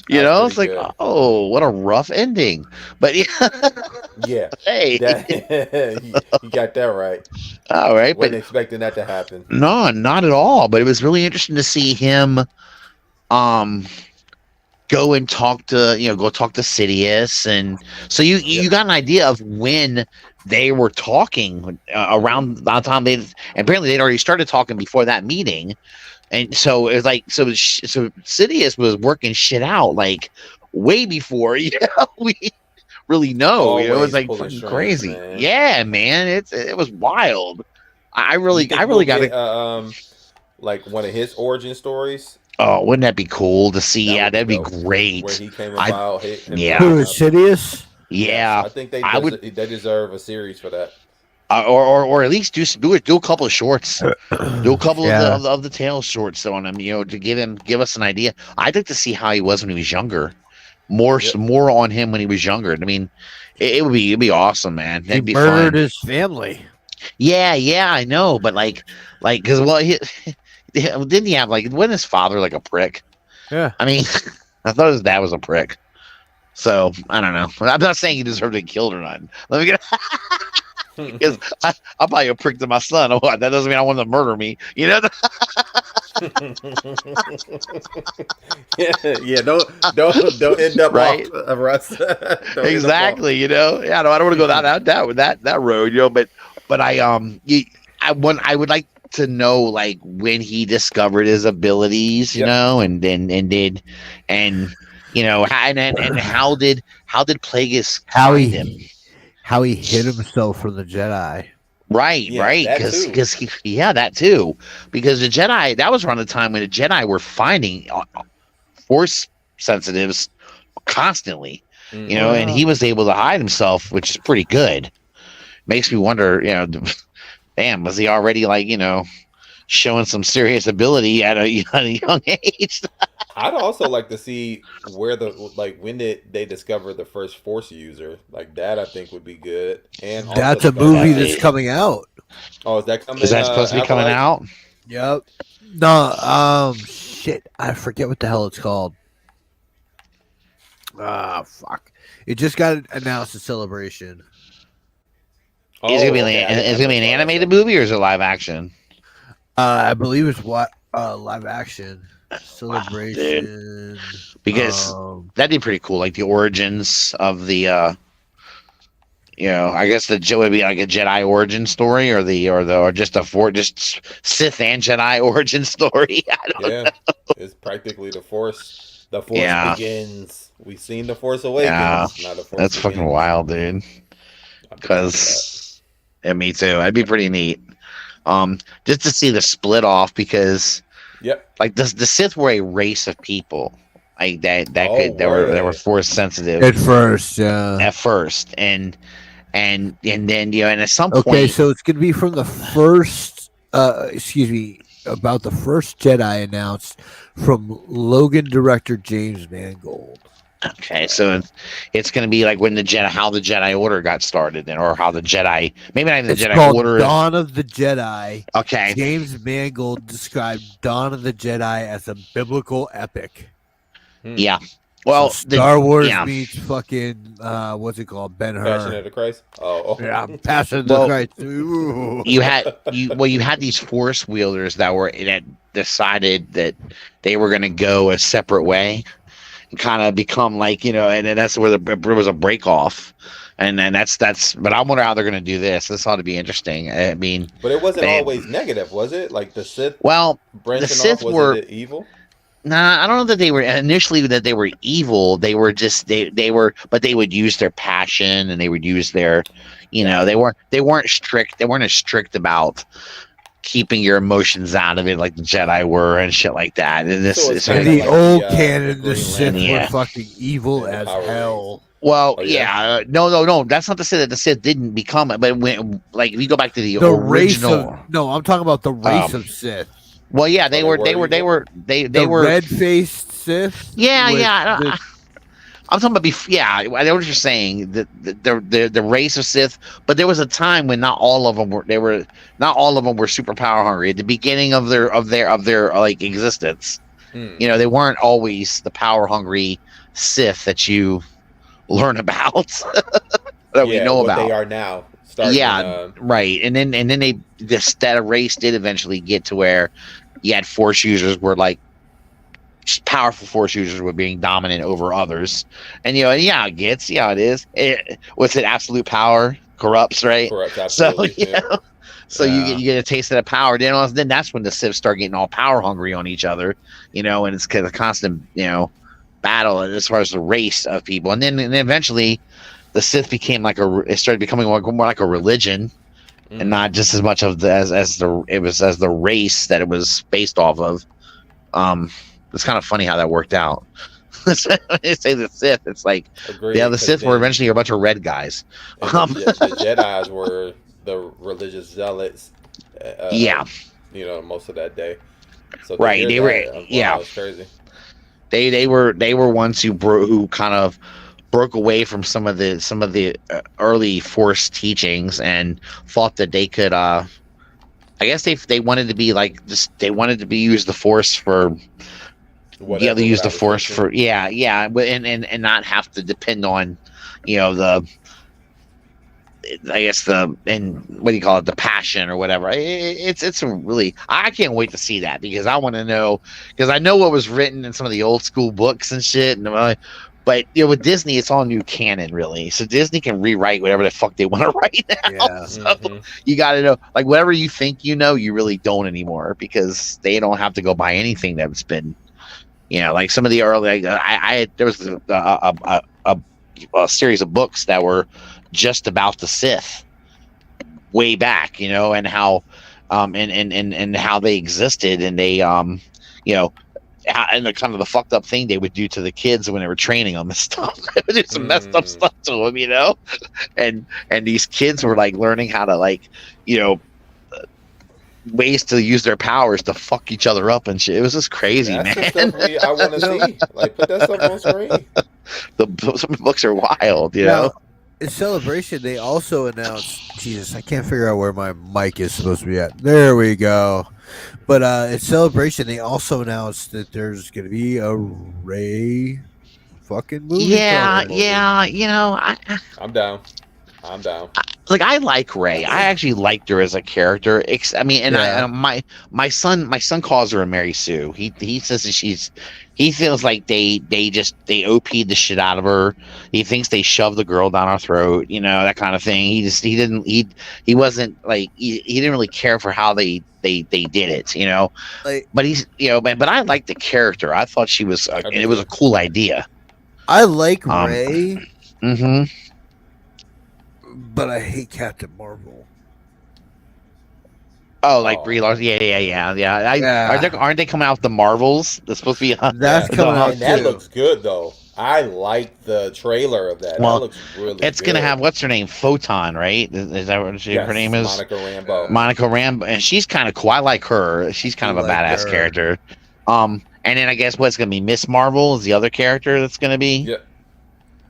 It's like, good. Oh, what a rough ending. But yeah. Hey. You got that right. All right. Wasn't expecting that to happen. No, not at all. But it was really interesting to see him go and talk to Sidious, and so you got an idea of when they were talking around the time apparently they'd already started talking before that meeting, and so it was like so Sidious was working shit out like way before we really know. Always it was like fucking crazy, man. Yeah, man, it was wild. I really got it. Like one of his origin stories. Oh, wouldn't that be cool to see? That'd be great. Where he came about. Who is Sidious? Yeah, I think they deserve a series for that. Or at least do a couple of shorts, do a couple of the Tales shorts on him, to give us an idea. I'd like to see how he was when he was younger, more on him when he was younger. I mean, it'd be awesome, man. That'd be murdered fun. His family. Yeah, I know, but like, because didn't he have wasn't his father like a prick? Yeah, I mean, I thought his dad was a prick. So I don't know. I'm not saying he deserved to get killed or not. Let me get. Because I'm probably a prick to my son. Oh, that doesn't mean I want him to murder me. Yeah. Don't end up right, Russ. Exactly. I don't want to go that road. But I would like to know when he discovered his abilities, and did and how did Plagueis find him? How he hid himself from the Jedi. Right. Because that too. Because the Jedi, that was around the time when the Jedi were finding Force sensitives constantly, and he was able to hide himself, which is pretty good. Makes me wonder, damn, was he already showing some serious ability at a young age. I'd also like to see where when did they discover the first Force user? Like that, I think would be good. And also That's a the Dark movie Side. that's coming out. Oh, is that coming? Is that supposed to be coming Acolyte? out? Yep. No, shit. I forget what the hell it's called. Fuck. It just got announced at Celebration. Is it gonna be okay, I didn't is it have gonna be no an thought of animated that. movie or is it live action? I believe it's live action. Celebration. Because that'd be pretty cool, like the origins of the I guess the would be like a Jedi origin story or just just Sith and Jedi origin story. I don't know. It's practically the Force. The Force begins. We've seen the Force Awakens. Yeah, Now the Force that's begins. fucking wild, dude. Because me too. That'd be pretty neat. Just to see the split off because like the Sith were a race of people like that they were Force sensitive at first, yeah. At first, and then and at some point. Okay, so it's gonna be from the first. About the first Jedi announced from Logan director James Mangold. Okay, so it's going to be like when how the Jedi Order got started, or how the Jedi, maybe not even the Jedi Order. Dawn of the Jedi. Okay. James Mangold described Dawn of the Jedi as a biblical epic. Yeah. Well, so Star Wars meets fucking what's it called? Ben-Hur. Passion of the Christ. Oh, yeah, Passion of the Christ. Ooh. You had these Force wielders that decided that they were going to go a separate way. Kind of become like and then that's where there was a break off, and then that's but I wonder how they're going to do this. This ought to be interesting. I mean, but it wasn't always negative, was it? Like the Sith. Well, the Sith were evil. Nah, I don't know that they were initially that they were evil. They were just they were, but they would use their passion and they would use their, they weren't strict. They weren't as strict about keeping your emotions out of it like the Jedi were and shit like that. And this is the old canon, the Sith were fucking evil as hell. Well, no. That's not to say that the Sith didn't become it, but when if you go back to the original, I'm talking about the race of Sith. Well, yeah, they were red-faced Sith. Yeah. I'm talking about I know what you're saying. The race of Sith, but there was a time when not all of them were super power hungry at the beginning of their like existence. They weren't always the power hungry Sith that you learn about that we know about. They are now. Right. And then that race did eventually get to where you had Force users were like powerful Force users were being dominant over others, and it gets it is. With it, absolute power corrupts, right? Corrupts, absolutely. So you get a taste of that power. Then that's when the Sith start getting all power hungry on each other, and it's kind of a constant battle as far as the race of people, and then eventually the Sith became it started becoming more like a religion, and not just as much of as the race that it was based off of. It's kind of funny how that worked out. When they say the Sith, it's like the Sith were eventually a bunch of red guys. The Jedis were the religious zealots. Most of that day. So right, they were. It's crazy. They were ones who kind of broke away from some of the early Force teachings and thought that they could. I guess they wanted to be they wanted to use the Force for. They use the Force for and not have to depend on the the passion or whatever. It's a really, I can't wait to see that because I want to know, because I know what was written in some of the old school books and shit, but with Disney it's all new canon really, so Disney can rewrite whatever the fuck they want to write now. So you got to know, whatever you think you really don't anymore, because they don't have to go by anything that's been some of the early, there was a series of books that were just about the Sith way back, and how, and how they existed, and they, and the kind of the fucked up thing they would do to the kids when they were training them and stuff. They would do some messed up stuff to them, and these kids were learning how to ways to use their powers to fuck each other up and shit. It was just crazy, That's man. the stuff I want to see. Like, put that stuff on screen. Some books are wild, you Now, know. in Celebration, they also announced. Jesus, I can't figure out where my mic is supposed to be at. There we go. But in Celebration, they also announced that there's going to be a Ray fucking movie. Yeah, coming. yeah. You know, I'm down. I'm down. like I like Ray. I actually liked her as a character. I mean, and Yeah. my son calls her a Mary Sue. He says that he feels like they OP'd the shit out of her. He thinks they shoved the girl down our throat, you know, that kind of thing. He wasn't like he didn't really care for how they did it, you know. Like, But he's, you know, but I liked the character. I thought she was it was a cool idea. I like Ray, Mm-hmm. but I hate Captain Marvel. Oh, like Brie Larson. Yeah. Aren't they coming out with the Marvels? They're supposed to be. That's coming out And that too. looks good though. I like the trailer of that. Well, That looks really It's good. gonna have what's her name, Photon, right? Is that what Yes, her name is? Monica Rambeau. Monica Rambeau, and she's kind of cool. I like her. She's kind of a like badass her. character. And then I guess what's gonna be Miss Marvel is the other character that's gonna be Yeah.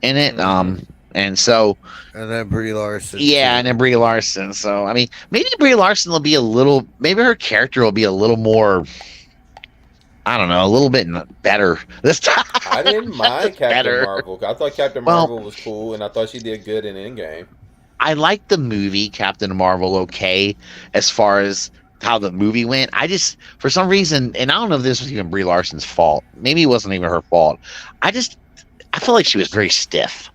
in it. Mhm. And so And then Brie Larson. yeah, too. and then Brie Larson. So I mean, maybe Brie Larson will be a little. Maybe her character will be a little more. I don't know, a little bit better this time. I didn't mind Captain Better. Marvel. I thought Captain Well- Marvel was cool, and I thought she did good in Endgame. I liked the movie Captain Marvel okay as far as how the movie went. I just for some reason, and I don't know if this was even Brie Larson's fault. Maybe it wasn't even her fault. I felt like she was very stiff.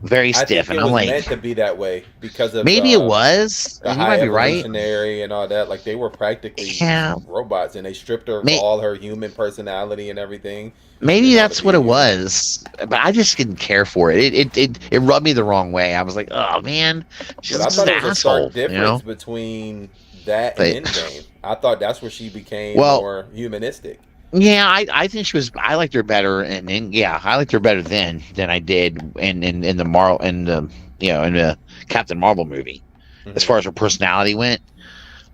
Very I stiff. think And it I'm was like meant to be that way because of maybe it was. the You high might be right. evolutionary and all that. Like they were practically Yeah. robots, and they stripped her of May- all her human personality and everything. Maybe You know, that's to what be it human. was. But I just didn't care for it. It rubbed me the wrong way. I was like, oh man, she's But I just thought an it was a asshole. stark difference You know? between that But- and Endgame. I thought that's where she became Well- more humanistic. Yeah, I think she was. I liked her better, and yeah, I liked her better then than I did in the Marvel in the Captain Marvel movie. As far as her personality went,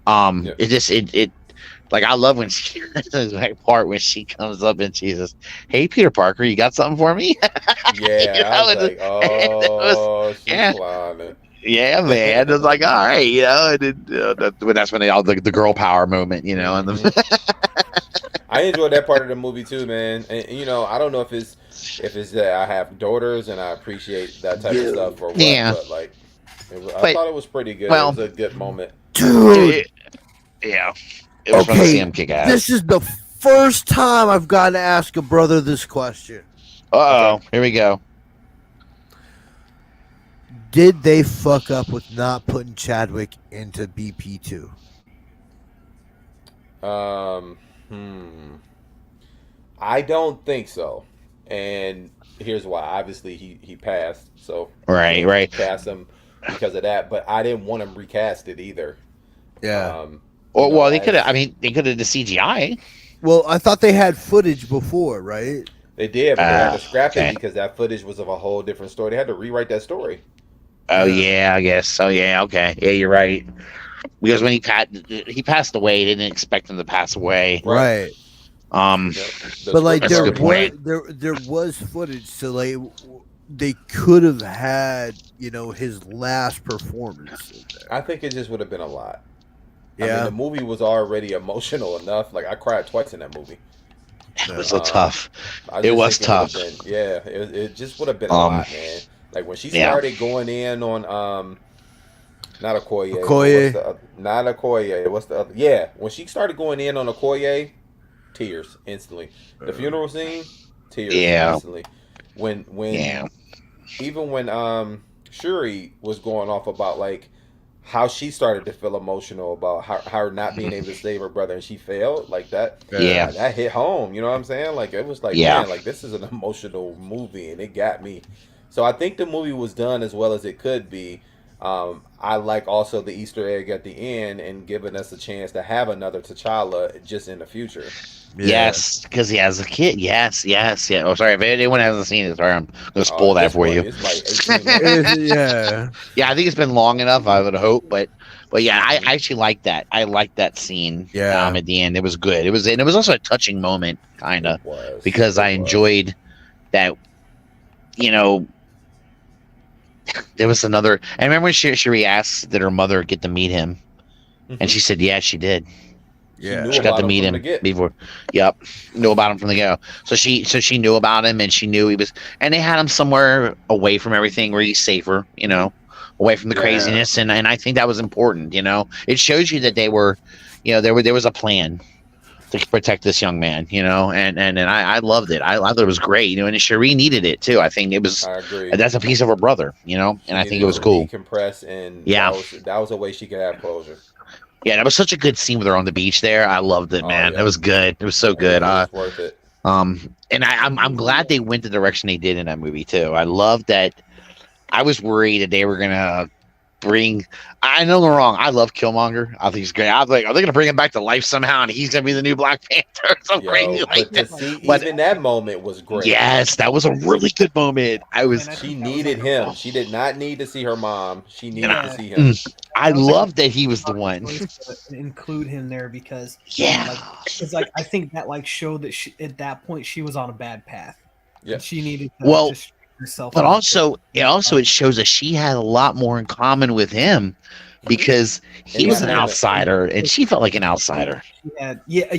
Yeah. it just it like I love when she that part when she comes up and she says, "Hey, Peter Parker, you got something for me?" Yeah, You I know, was it like, was- oh, she's yeah. climbing. Yeah, man. It's like, all right, you know, and that's when they all the girl power moment, you know, and I enjoyed that part of the movie too, man. And you know, I don't know if it's that I have daughters and I appreciate that type of stuff or what, Yeah. but like, I But- thought it was pretty good. well- It was a good moment. Dude, yeah, it was fun to see him kick ass. this is the first time I've got to ask a brother this question. Uh oh, here we go. Did they fuck up with not putting Chadwick into BP2? I don't think so. And here's why. Obviously, he passed, so Right. cast him because of that. But I didn't want him recasted either. Yeah. Well, You know, they could have. as- I mean, they could have the CGI. Well, I thought they had footage before, right? They did, but they had to scrap okay. it because that footage was of a whole different story. They had to rewrite that story. Oh yeah, I guess. So yeah, okay, yeah, you're right. Because when he passed away, they didn't expect him to pass away. Right. Yep. The But like That's a there good was point. there was footage, so like they could have had his last performance. In there. I think it just would have been a lot. I mean, Yeah. the movie was already emotional enough. Like I cried twice in that movie. It was so tough. I It just was think tough. would've been- yeah, it just would have been a Um, lot, man. Like when she yeah. started going in on not Okoye, Okoye. not Okoye. What's the other? Yeah, when she started going in on Okoye, tears instantly. The funeral scene, tears Yeah. instantly. When Yeah. even when Shuri was going off about like how she started to feel emotional about her not being able to save her brother and she failed like that. Yeah. That hit home. You know what I'm saying? Like it was like, Yeah. man, like this is an emotional movie and it got me. So I think the movie was done as well as it could be. I like also the Easter egg at the end and giving us a chance to have another T'Challa just in the future. Yeah. Yes, because he has a kid. Yes. Oh, sorry. If anyone hasn't seen it, sorry, I'm gonna spoil At that this for point, you. It's like 18 months. Yeah. Yeah, I think it's been long enough. I would hope, but But yeah, I actually like that. I like that scene. Yeah. At the end, it was good. It was also a touching moment, kind of, because I enjoyed that. You know, there was another. I remember when Shuri asked, "Did her mother get to meet him?" And she said, "Yeah, she did. Yeah, she got to meet him before. Yep, knew about him from the go. So she knew about him, and she knew he was. And they had him somewhere away from everything, where he's safer. You know, away from the craziness. And I think that was important. You know, it shows you that they were, you know, there was a plan to protect this young man. You know, and I loved it. I thought it was great. You know, and Cherie needed it too. I think it was. I agree. That's a piece of her brother. You know, and I think it was cool. Decompress, and yeah, that was a way she could have closure. Yeah, that was such a good scene with her on the beach there. I loved it, man. It was good. It was so good. It was worth it. And I'm glad they went the direction they did in that movie too. I love that. I was worried that they were gonna bring. I know they're wrong. I love Killmonger. I think he's great. I was like, are they gonna bring him back to life somehow, and he's gonna be the new Black Panther? Crazy like that. Even that moment was great. Yes, that was a really good moment. She needed him. She did not need to see her mom. She needed to see him. I love that he was the one. Include him there because it's like I think that like showed that at that point she was on a bad path. Yeah, she needed to just herself. But also it shows that she had a lot more in common with him because he was an outsider and she felt like an outsider. Yeah.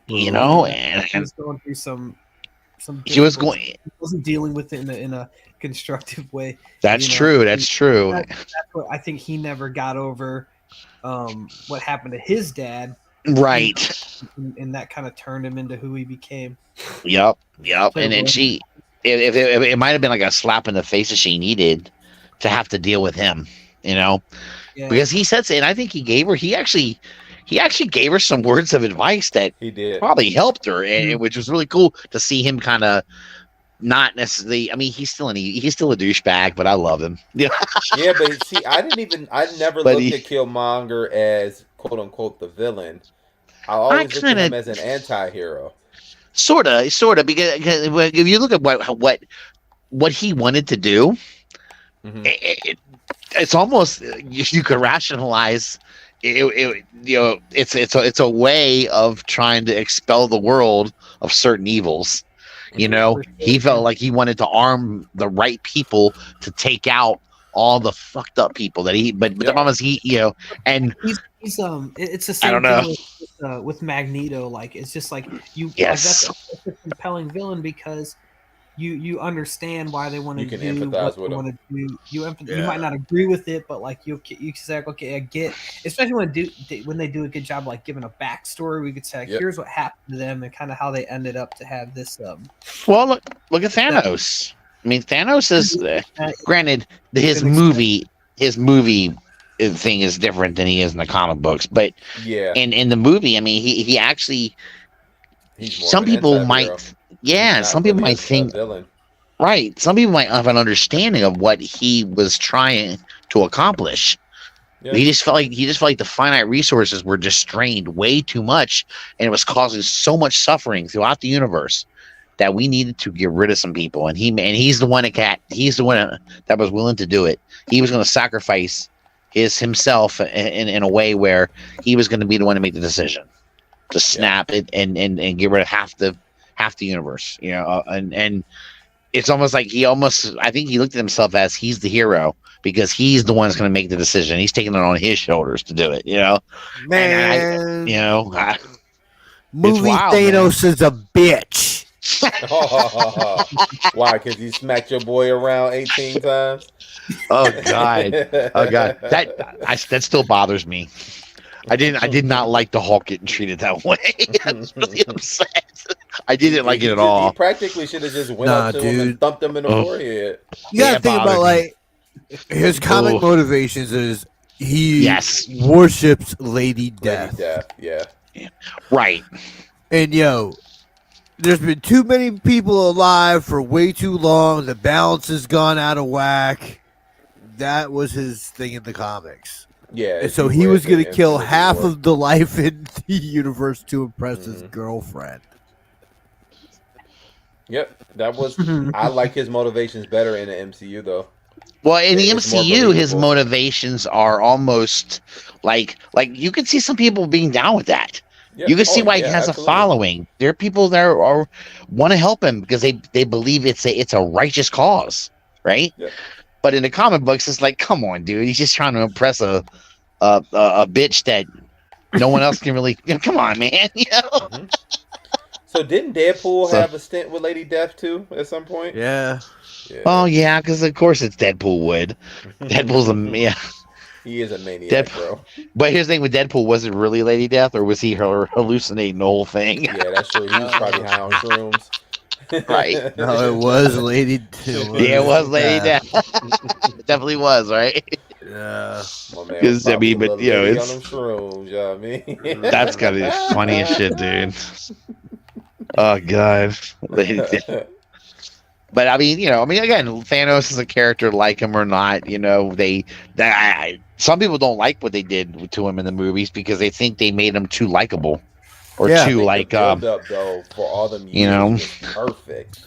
You know, and she was going through some. She wasn't dealing with it in a constructive way. That's true. That's true. That's what I think he never got over what happened to his dad. Right. And that kind of turned him into who he became. Yep. And then if it might have been like a slap in the face that she needed to have to deal with him, you know, because he said, and I think he actually gave her some words of advice that he did probably helped her, which was really cool to see him kind of not necessarily. I mean, he's still a douchebag, but I love him. Yeah, but see, I never looked at Killmonger as quote unquote the villain. I always looked at him as an anti-hero. Sort of, because if you look at what he wanted to do, it's almost you could rationalize. It's a way of trying to expel the world of certain evils. You know, he felt like he wanted to arm the right people to take out all the fucked up people that but the problem is and he's it's the same I don't know with Magneto. Like it's just like you. Yes, that's a compelling villain because you understand why they want to do empathize with them. You might not agree with it, but like you say, like, okay, I get. Especially when they do a good job, like giving a backstory, we could say, like, here's what happened to them and kind of how they ended up to have this. Well, look at Thanos. I mean, Thanos is granted his movie thing is different than he is in the comic books, but in the movie, I mean, he actually. Some people might. Some people might think, right? Some people might have an understanding of what he was trying to accomplish. Yeah. He just felt like the finite resources were just strained way too much, and it was causing so much suffering throughout the universe that we needed to get rid of some people. And he's the one that was willing to do it. He was going to sacrifice himself in a way where he was going to be the one to make the decision to snap it and get rid of half the universe, you know, and it's almost like I think he looked at himself as he's the hero because he's the one that's going to make the decision. He's taking it on his shoulders to do it, you know. Man, movie wild, Thanos is a bitch. Why? Because he smacked your boy around 18 times. Oh god, that still bothers me. I did not like the Hulk getting treated that way. I was really upset. I didn't like it at all. He practically should have just went up to him and thumped him in the forehead. You gotta think about like his comic motivations is he worships Lady Death. Yeah. Right. And there's been too many people alive for way too long. The balance has gone out of whack. That was his thing in the comics. Yeah, and so he was going to kill half of the life in the universe to impress his girlfriend. Yep, that was. I like his motivations better in the MCU though. Well, in the It's more MCU, his believable. motivations are almost like you can see some people being down with that. Yeah. You can see Oh, why he yeah, has a absolutely. following. There are people that are want to help him because they believe it's a righteous cause, right? Yep. But in the comic books, it's like, come on, dude, he's just trying to impress a bitch that no one else can really. Come on, man, you know. hmm So didn't Deadpool So, have a stint with Lady Death too at some point? Yeah. oh Yeah. yeah, because of course it's Deadpool would. Deadpool's a yeah. He is a maniac, Deadpool. bro. But here's the thing with Deadpool: was it really Lady Death, or was he her hallucinating the whole thing? Yeah, that's true. He was probably high on shrooms. Right. No, it was Lady. Yeah, it was Lady Death. It definitely was, right? Yeah. My man was 'Cause, I probably mean, a but, little you know, litty on it's- them shrooms. You know what I mean? That's gotta be funny as shit, dude. Oh god, Lady Death. But I mean, again, Thanos is a character, like him or not. Some people don't like what they did to him in the movies because they think they made him too likable, or Yeah. too the build up though for all them years was perfect.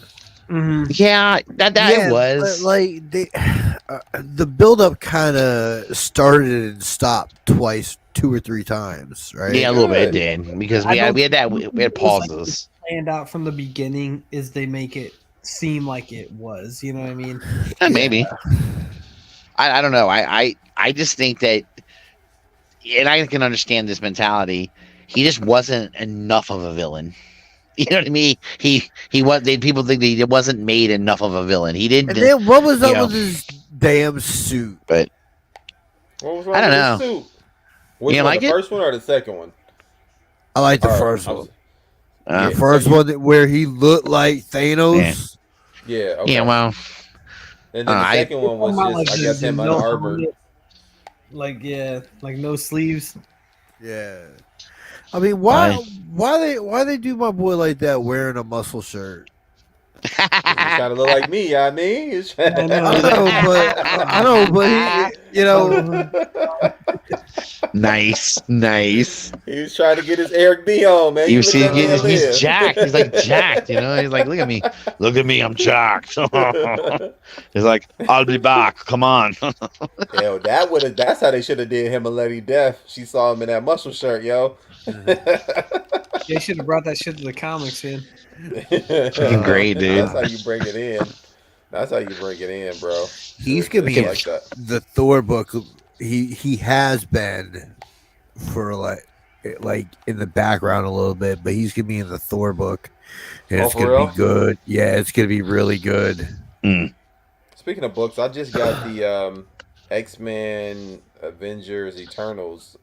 yeah, that Yeah, was but, like the buildup kind of started and stopped twice, 2 or 3 times, right? yeah, a little bit Good. did because I we don't had that think we had it was like pauses. planned out from the beginning is they make it seem like it was. You know what I mean? Maybe I don't know. I just think that, and I can understand this mentality. He just wasn't enough of a villain. You know what I mean? He was. People think that he wasn't made enough of a villain. He didn't. And then what was you up know, with his damn suit? What was wrong I don't with know. his suit? Which You one? like The it? first one or the second one? I like the Or- first I one. was- Uh, The first so you- one where he looked like Thanos. Yeah. Okay. Yeah, well, And then the I- second one was Talking about, just, I guess, him no unarmored. helmet, like no sleeves. Yeah. I mean, why they do my boy like that wearing a muscle shirt? He kind of look like me. You know what I mean? He's- I I know, but he, nice. He was trying to get his Eric B on, man. You look see, at that man he's live. jacked. He's like jacked. He's like, look at me, I'm jacked. He's like, I'll be back. Come on. Yo, that's how they should have did him and Lady Death. She saw him in that muscle shirt, yo. They should have brought that shit to the comics, man. Freaking great, dude. That's how you bring it in. That's how you bring it in, bro. He's gonna be Just like that. the Thor book. He has been for like in the background a little bit, but he's gonna be in the Thor book, and Oh, it's for gonna real? be good. Yeah, it's gonna be really good. Speaking of books, I just got the X-Men Avengers Eternals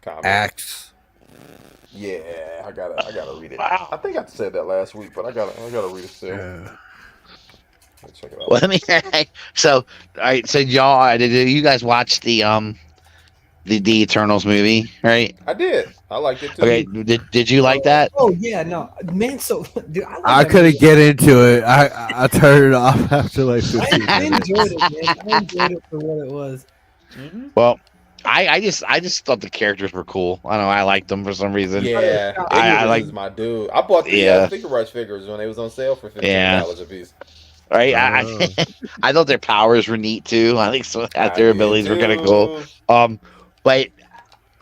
comic. Acts. Yeah, I gotta read it. Wow. I think I said that last week, but I gotta read it still. Yeah. Let's check it out. Well, let me. So, all right. So, y'all, did you guys watch the Eternals movie? Right. I did. I liked it too. Okay. Did you like that? Oh yeah, no, man. So, dude, I couldn't get into it. I turned it off after like 15 I minutes. enjoyed it, man. I enjoyed it for what it was. Well, I just thought the characters were cool. I don't know. I liked them for some reason. Yeah, I Igor's like- is my dude. I bought the Yeah. Figure Rush figures when they was on sale for $15 Yeah. a piece. Right. Oh. I thought their powers were neat too. I think so. I Their did abilities were kind of too. cool. But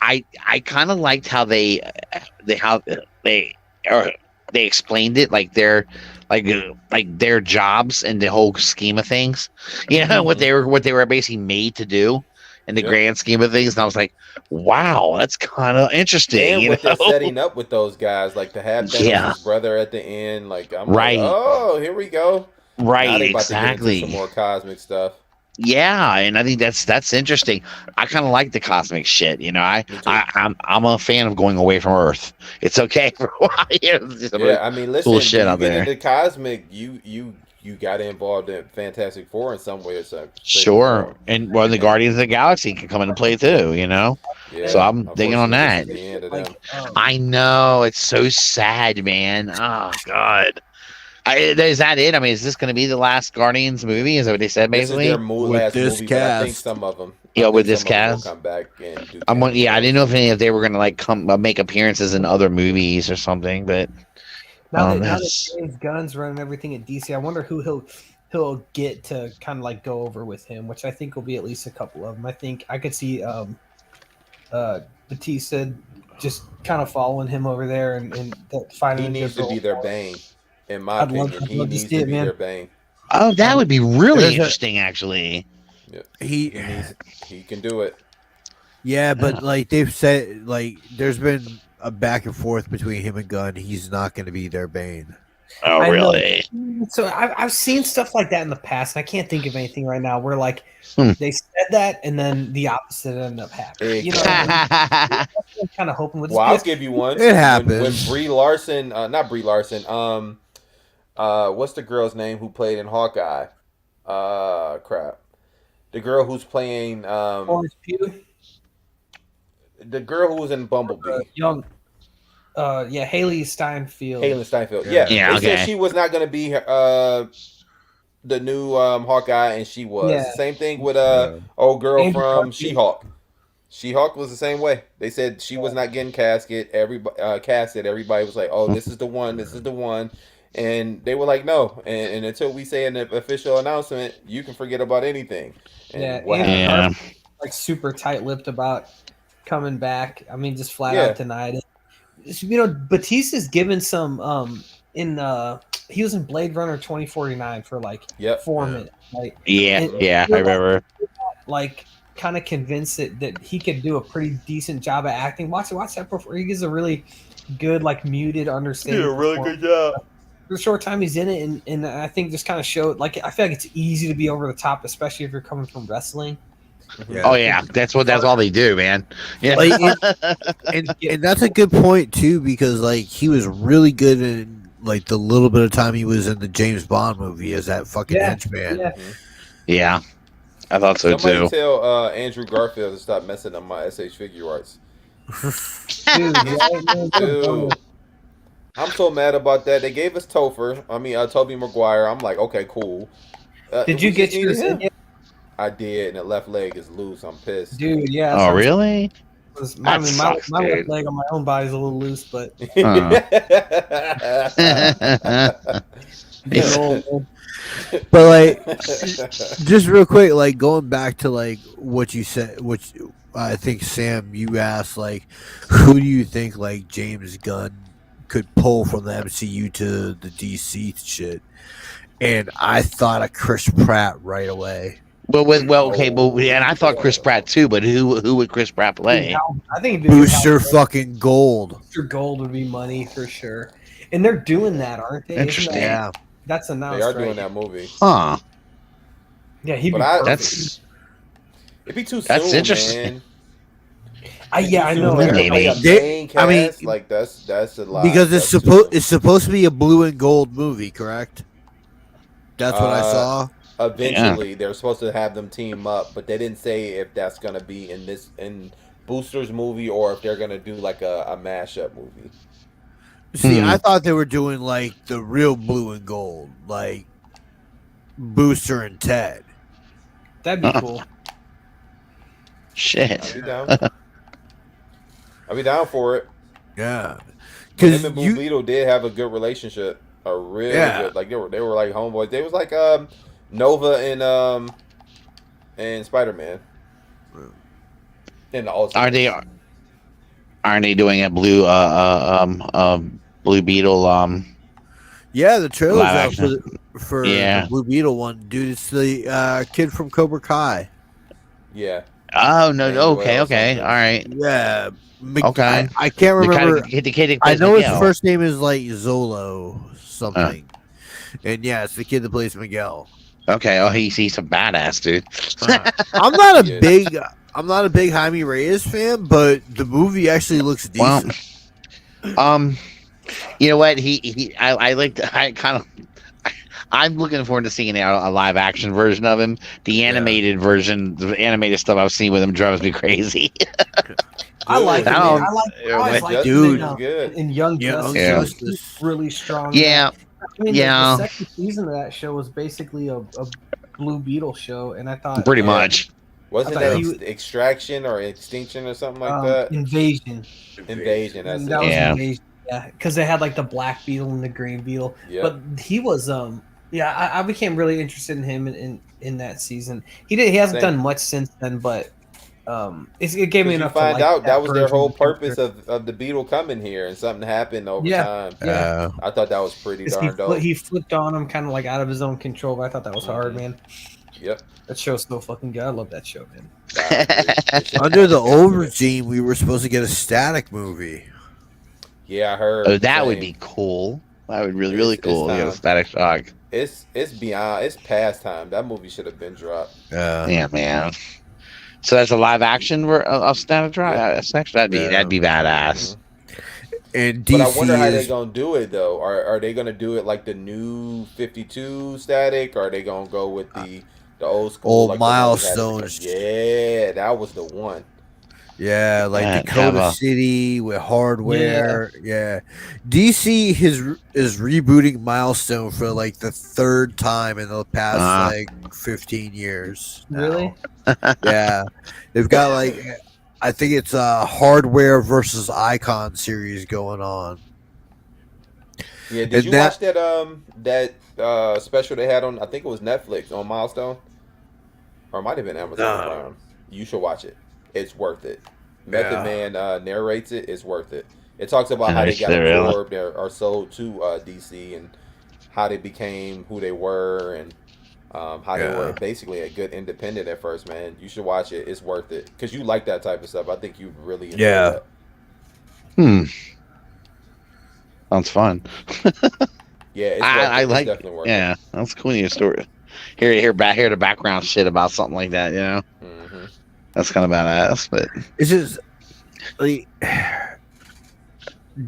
I kind of liked how they explained it, like their jobs and the whole scheme of things. You know what they were basically made to do in the Yep. grand scheme of things. And I was like, wow, that's kind of interesting. And You what know? they're setting up with those guys, like to have Thanos' Yeah. brother at the end, like I'm Right. like, oh, here we go. Now Right. they about to get into Exactly. some more cosmic stuff. Yeah, and I think that's interesting. I kind of like the cosmic shit. You know, Me too. I'm a fan of going away from Earth. It's okay for a while. It's just Yeah, I mean, listen, cool shit when you out get there. into cosmic, you got involved in Fantastic Four in some way or something. Sure, and well, the Guardians of the Galaxy can come into play too. You know, Yeah, So I'm digging on that. unfortunately, this is the end of them. I know it's so sad, man. Oh God, is that it? I mean, is this going to be the last Guardians movie? Is that what they said? This is Basically, their With last this movie, but I think cast. some of them. Yeah, I with think this some of them will cast. come back and do. I cameos. didn't know if they were going to like come make appearances in other movies or something, but Now that that's- James Gunn's running everything at DC, I wonder who he'll he'll get to kind of like go over with him, which I think will be at least a couple of them. I think I could see Batista just kind of following him over there and finding He a needs good to be role their for him. Bane. In my opinion, I'd he love to needs see to it, be man. their Bane. Oh, that would be really There's a- interesting, actually. Yeah. He He can do it. Yeah, but like they've said, like there's been a back and forth between him and Gunn. He's not going to be their Bane. Oh, I know. really? So I've seen stuff like that in the past, and I can't think of anything right now where like Hmm. they said that and then the opposite ended up happening. You know, Exactly. I'm kind of hoping with this. Well, I'll because- give you one. It happens. When Brie Larson, not Brie Larson. What's the girl's name who played in Hawkeye? Crap. The girl who's playing Florence Pugh, the girl who was in Bumblebee. young, Haley Steinfeld. Haley Steinfeld. Yeah. Yeah, Yeah, they okay. said she was not going to be the new Hawkeye, and she was. Yeah. Same thing with old girl Andrew from Garfield. She-Hulk. She-Hulk was the same way. They said she was not getting casted. Everybody was like, "Oh, this is the one. This is the one." And they were like, "No." And until we say an official announcement, you can forget about anything. And Yeah, what Andrew happened? Yeah. Garfield, like super tight-lipped about coming back. I mean, just flat Yeah. out denied it. You know, Batista's given some he was in Blade Runner 2049 for like Yep. 4 minutes. Like Yeah, And- yeah, I remember. like kind of convinced that he could do a pretty decent job at acting. Watch that before he gives a really good, like muted understanding. Did a really good job. For the short time he's in it, and I think just kind of showed like I feel like it's easy to be over the top, especially if you're coming from wrestling. Yeah. Oh yeah, that's all they do, man. Yeah. Like, and that's a good point too, because like he was really good in like the little bit of time he was in the James Bond movie as that fucking Yeah, henchman. yeah. Yeah. I thought so Somebody too. tell Andrew Garfield to stop messing up my SH figure arts. Dude, right, man, Dude. I'm so mad about that. They gave us Tobey Maguire. I'm like, okay, cool. Did you we get just needed yours him. in yet? I did, and the left leg is loose. I'm pissed. Dude, yeah. Oh really? My That sucks, my dude. left leg on my own body is a little loose, but getting old, man. But like, just real quick, like going back to like what you said, which I think Sam, you asked like, who do you think like James Gunn could pull from the MCU to the DC shit? And I thought of Chris Pratt right away. And I thought Chris Pratt too, but who would Chris Pratt play? I think it'd be a good Booster help. fucking Gold. Booster Gold would be money for sure, and they're doing that, aren't they? Isn't Interesting. that- Yeah. that's announced. They are right? doing that movie. Huh? Yeah, he'd be But I- perfect. That's It'd be too That's soon, interesting. man. I know. Maybe. everybody- Like a They- main I mean, cast, like that's a lot. Because That's it's supposed to be a blue and gold movie, correct? That's what I saw. Eventually, they're supposed to have them team up, but they didn't say if that's gonna be in Booster's movie or if they're gonna do like a mashup movie. See, I thought they were doing like the real blue and gold, like Booster and Ted. That'd be cool. I'd shit. be down. I'd be down for it. Yeah, Him because and Blue Beetle did have a good relationship. A really good, like they were like homeboys. They was like Nova and Spider-Man. In the Ultimate. Aren't they doing a blue Blue Beetle yeah, the trailer's Live out action. for Yeah. the Blue Beetle one, dude. It's the kid from Cobra Kai. Yeah. Oh no, Manuel okay, something. all right. Yeah, Okay. I can't remember. The kid that I plays know his Miguel. first name is like Zolo something, and yeah, it's the kid that plays Miguel. Okay, oh he's a badass dude. I'm not a Yeah. big Jaime Reyes fan, but the movie actually looks decent. Well, you know what? I'm looking forward to seeing a live action version of him. The animated version, the animated stuff I've seen with him drives me crazy. I like it. I Man. don't- I always like Dude. him Good. in Young Yeah, Justice. Yeah. He's really strong. Yeah, I mean, Yeah. the second season of that show was basically a Blue Beetle show, and I thought pretty Yeah. much. Wasn't I that thought he was- Extraction or Extinction or something like that? Invasion. Invasion. That's That it. was Yeah. Invasion. Yeah, because they had like the Black Beetle and the Green Beetle. Yeah. But he was Yeah, I became really interested in him in that season. He hasn't Same. done much since then, but it gave me Because you enough to find like out that was their version of whole the character. purpose of the beetle coming here, and something happened over Yeah, time. yeah. I thought that was pretty 'Cause darn dope. he flipped on him kind of like out of his own control. But I thought that was hard, man. Yep. That show's so fucking good. I love that show, man. Nah, I agree. Under the old regime, we were supposed to get a Static movie. Yeah, I heard. Oh, that would same. be cool. That would be really It's cool. You got a time. Static Shock. It's beyond. It's past time. That movie should have been dropped. Yeah, man. So that's a live action of Static Shock. Yeah. That'd be badass. And But I DC wonder how they're is gonna do it though. Are they gonna do it like the new 52 Static? Or are they gonna go with the old school old like the one we had in the milestones. Yeah, that was the one. Yeah, like Yeah, Dakota have a- City with hardware. Yeah. DC is rebooting Milestone for like the third time in the past like 15 years. now. Really? Yeah. They've got like I think it's a hardware versus icon series going on. Yeah, did And you that- watch that special they had on? I think it was Netflix on Milestone, or it might have been Amazon No. Prime. You should watch it. It's worth it. Method Yeah. Man narrates it. It's worth it. It talks about how they got absorbed or sold to DC and how they became who they were and how they were basically a good independent at first. Man, you should watch it. It's worth it because you like that type of stuff. I think you really enjoy that. Sounds fun. Yeah, it's I it's like. definitely worth it. Yeah, that's cool. Your story. Hear the background shit about something like that. You know, Mm-hmm. that's kind of badass. But It's just like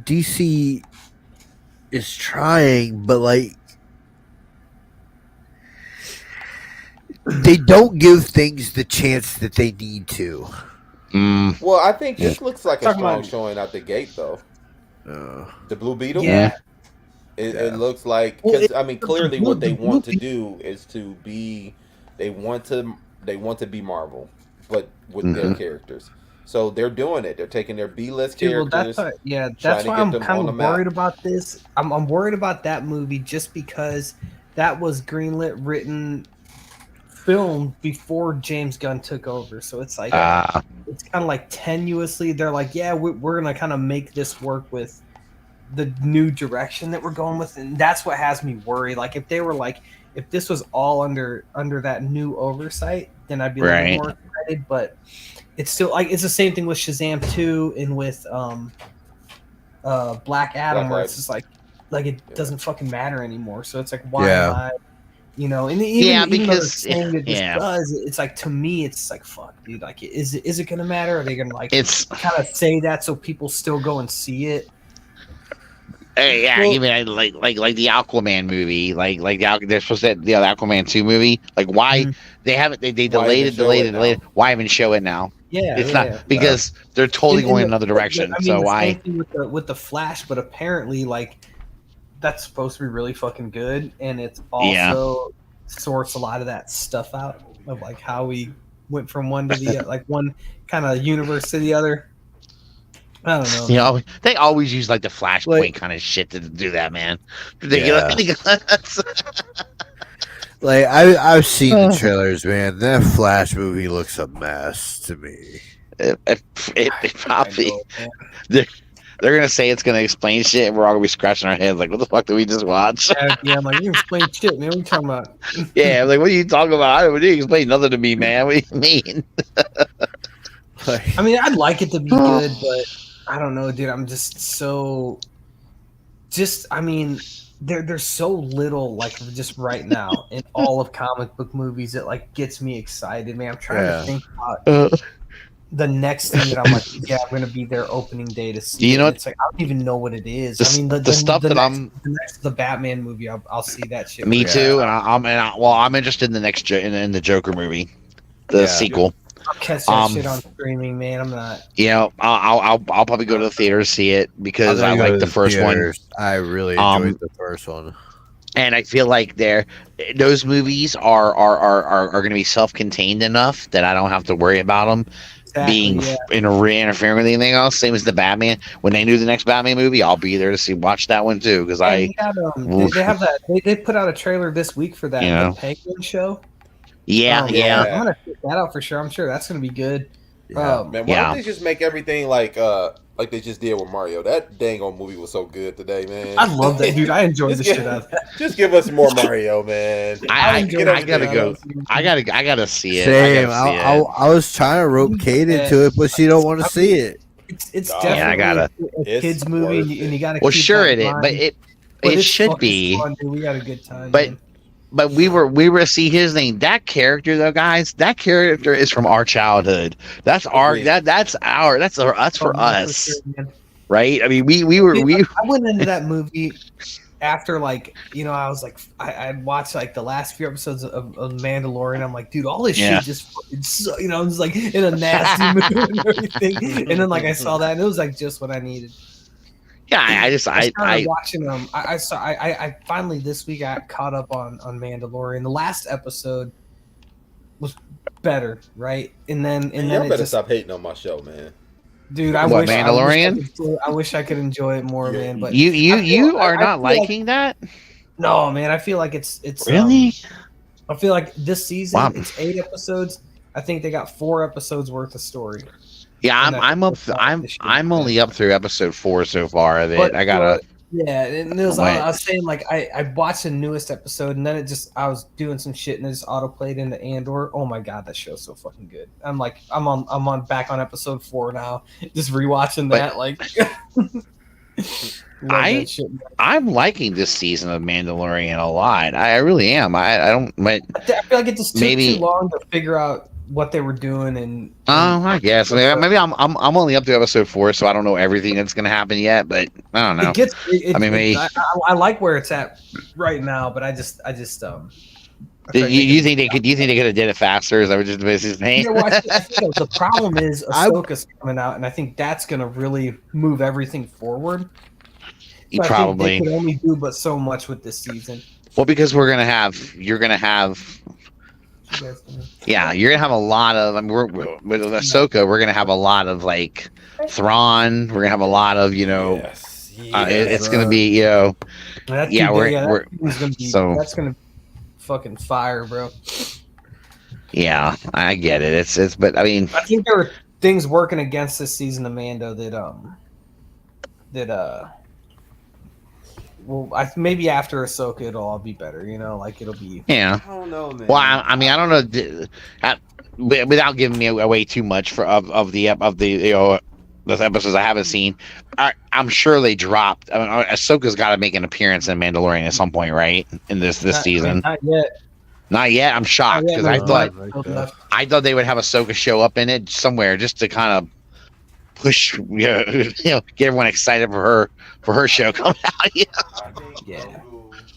DC is trying, but like they don't give things the chance that they need to. Well, I think this looks like a Talking strong about- showing out the gate, though. The Blue Beetle. Yeah. It looks like Well, because I mean clearly what they the Blue want to do is to be they want to be Marvel, but with their characters. So they're doing it. They're taking their B-list Dude, well, characters. that's to why get I'm them kind on of the map. worried about this. I'm worried about that movie just because that was greenlit, written, filmed before James Gunn took over. So it's like it's kind of like tenuously. They're like, yeah, we're gonna kind of make this work with the new direction that we're going with, and that's what has me worried. Like if they were like, if this was all under that new oversight, then I'd be a little more excited. But it's still like it's the same thing with Shazam 2 and with Black Adam, where it's just like it doesn't fucking matter anymore. So it's like why am I, you know? And even though they're saying that this does, it's like to me, it's like fuck, dude. Like is it gonna matter? Are they gonna like kind of say that so people still go and see it? Even like the Aquaman movie, like they're supposed to the other Aquaman 2 movie. Like why they haven't they delayed it. Why even show it now? Yeah, it's not because they're totally going another direction. So why? Same thing with the Flash, but apparently like that's supposed to be really fucking good, and it's also sorts a lot of that stuff out of like how we went from one to the like one kind of universe to the other. I don't know. You know, they always use like the Flashpoint kind of shit to do that, man. Ridiculous. Like I've seen the trailers, man. That Flash movie looks a mess to me. It probably they're gonna say it's gonna explain shit, and we're all gonna be scratching our heads like, "What the fuck did we just watch?" Yeah, I'm like, you explain shit, man. What are you talking about? Yeah, I'm like, what are you talking about? You didn't explain nothing to me, man. What do you mean? I mean, I'd like it to be good, but I don't know, dude. I'm just so. I mean, there's so little like just right now in all of comic book movies that like gets me excited, man. I'm trying to think about the next thing that I'm like, yeah, I'm gonna be there opening day to see. You know, it's like I don't even know what it is. I mean, the stuff that the Batman movie, I'll see that shit. Me too, and I'm interested in the next in the Joker movie, the sequel. I'll catch that shit on streaming, man. I'm not. You know, I'll probably go to the theater to see it because I like the first one. I really enjoyed the first one, and I feel like those movies are going to be self-contained enough that I don't have to worry about them. being interfering with anything else. Same as the Batman. When they do the next Batman movie, I'll be there to watch that one too. Because they have that. They put out a trailer this week for that the Penguin show. Yeah. I'm gonna check that out for sure. I'm sure that's gonna be good. Man, why don't they just make everything like they just did with Mario? That dang old movie was so good today, man. I love that, dude. I enjoyed the shit out of that. Just give us more Mario, man. I gotta go. I gotta see it. Same. I was trying to rope Kate into it, but she don't want to see it. It's definitely a kids movie, and you gotta. Well, sure it is, but it should be. Fun, dude. We had a good time. But we were see his name. That character though, guys. That character is from our childhood. That's our that's for us, sure, right? I mean, we I went into that movie after I was like I watched like the last few episodes of Mandalorian. I'm like, dude, all this shit just fucking I was like in a nasty mood and everything. And then I saw that and it was like just what I needed. Yeah, I started watching them. I finally this week I caught up on Mandalorian. The last episode was better, right? And then you better stop hating on my show, man. Dude, Mandalorian? I wish I could enjoy it more, man. But you are not liking that? No, man. I feel like it's really. I feel like this season it's 8 episodes. I think they got 4 episodes worth of story. Yeah, I'm only up through episode 4 so far of it. But, I gotta. Yeah, and it was, I was saying I watched the newest episode and then I was doing some shit and it just autoplayed into Andor. Oh my god, that show's so fucking good. I'm back on episode 4 now, just rewatching that. I'm liking this season of Mandalorian a lot. I really am. I don't. I feel like it just took too long to figure out what they were doing and I guess maybe I'm only up to episode 4, so I don't know everything that's going to happen yet, but I don't know. I like where it's at right now, but I just you think they could have did it faster? Is that what just his name? Yeah, well, I think the problem is Ahsoka's coming out, and I think that's going to really move everything forward. So probably I think they can only do but so much with this season. Well, because you're gonna have you're gonna have a lot of. I mean, with Ahsoka, we're gonna have a lot of Thrawn. We're gonna have a lot of it's gonna be that's gonna be fucking fire, bro. Yeah, I get it. But I mean, I think there were things working against this season of Mando well, maybe after Ahsoka it'll all be better, it'll be. Yeah. I don't know, man. Well, I mean, I don't know. Without giving me away too much of the those episodes I haven't seen, I'm sure they dropped. I mean, Ahsoka's got to make an appearance in Mandalorian at some point, right? In this season. Not yet. Not yet. I'm shocked because I thought they would have Ahsoka show up in it somewhere just to kind of push, get everyone excited for her show coming out. Yeah.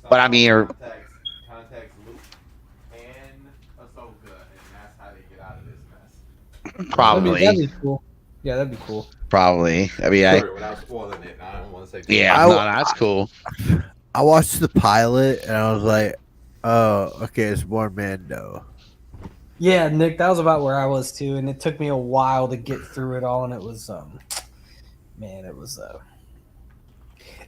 But I mean, contacts Luke and Ahsoka, and that's how they get out of this mess. Probably. That'd be cool. Yeah, that'd be cool. Probably. I mean, without spoiling it, I don't want to say. Yeah, that's cool. I watched the pilot and I was like, "Oh, okay, it's more Mando." Yeah, Nick, that was about where I was too, and it took me a while to get through it all, and it was,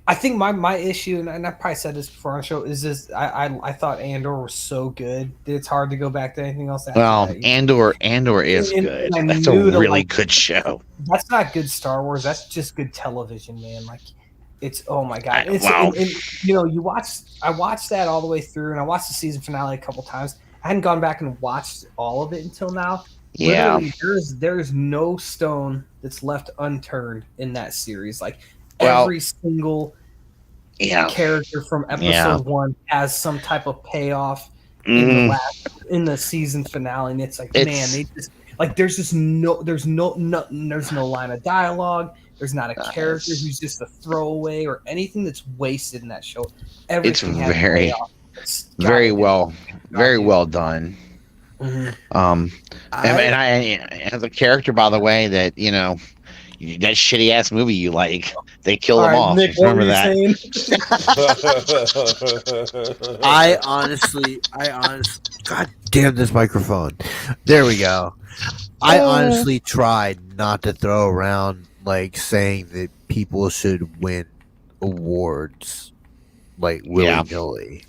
I think my issue, and I probably said this before on the show, is just I thought Andor was so good that it's hard to go back to anything else. Well, Andor is good. That's a really good show. That's not good Star Wars. That's just good television, man. It's oh my god. I watched that all the way through, and I watched the season finale a couple times. I hadn't gone back and watched all of it until now. Yeah, literally, there's no stone that's left unturned in that series. Every single character from episode 1 has some type of payoff in the season finale, and it's man, they just there's no line of dialogue. There's not a character who's just a throwaway or anything that's wasted in that show. Everything it's very well done. Mm-hmm. And I as a character, by the way, that that shitty ass movie you like, they kill them off. Nick, remember that? I honestly, God damn this microphone. There we go. I honestly tried not to throw around like saying that people should win awards like willy nilly.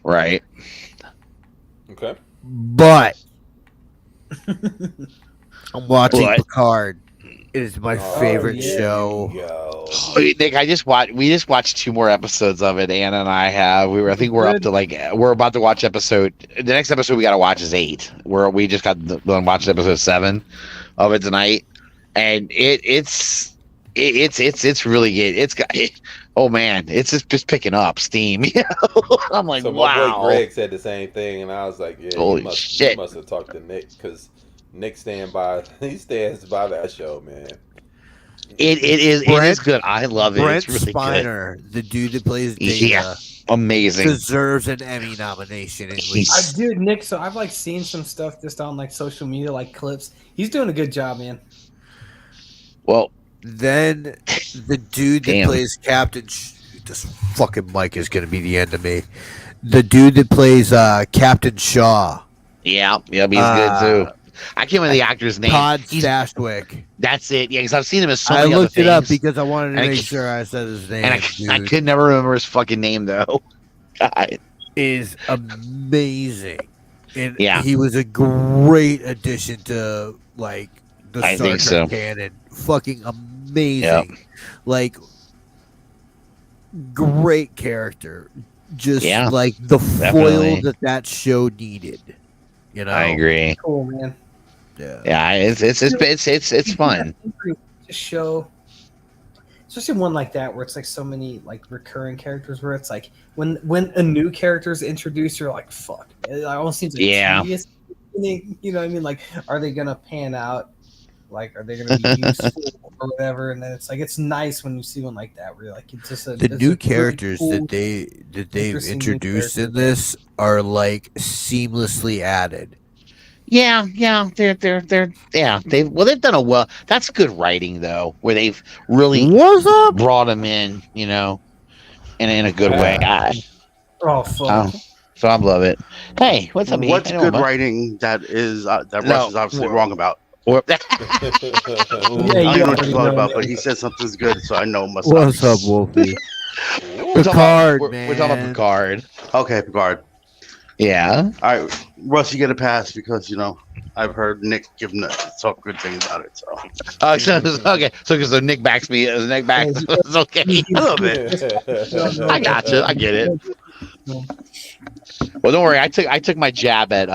Right. Okay. But I'm watching Picard. It is my favorite show. Nick, we just watched 2 more episodes of it. Anna and I have. I think we're up to we're about to watch the next episode we got to watch is 8. We just got done watching episode 7 of it tonight, and it's really good. It's got oh man, it's just picking up steam. I'm like, so wow. My boy Greg said the same thing, and I was like, yeah, holy shit, you must have talked to Nick because Nick stands by that show, man. It is good. I love it. Brent it's really Spiner, good. The dude that plays Data, amazing, deserves an Emmy nomination. Dude, Nick. So I've like seen some stuff just on like social media, like clips. He's doing a good job, man. Well, then the dude that plays Captain. This fucking mic is gonna be the end of me. The dude that plays Captain Shaw. Yeah, he's good too. I can't remember the actor's name. Todd Stashwick. That's it. Yeah, because I've seen him as so many other I looked things. it up because I wanted to make sure I said his name. And I could never remember his fucking name though. God. Is amazing, and yeah, he was a great addition to like the Star Trek canon. Fucking amazing, like great character. Just like the foil that show needed. You know, I agree. Cool, man. Yeah, it's fun. Show, especially one like that where it's like so many like recurring characters, where it's like when a new character is introduced, you're like, fuck. It almost seems like tedious. You know what I mean? Like, are they gonna pan out? Like, are they gonna be useful or whatever? And then it's like it's nice when you see one like that, where you're like, it's just the new characters really cool, that they've introduced in this are like seamlessly added. Yeah, they've done that's good writing though, where they've really brought them in, you know, in a good way. Oh fuck. So I love it. Hey, what's up? What's good writing that is that Russ is obviously wrong about? I don't know what you're talking about, but he said something's good, so I know myself. What's up, Wolfie? Picard, man. We're talking about Picard. Okay, Picard. Yeah. All right, Russ, you get a pass because I've heard Nick give talk good things about it. So. Okay, so because Nick backs me, Nick backs, it's okay. A little bit. I got you. I get it. Well, don't worry. I took my jab at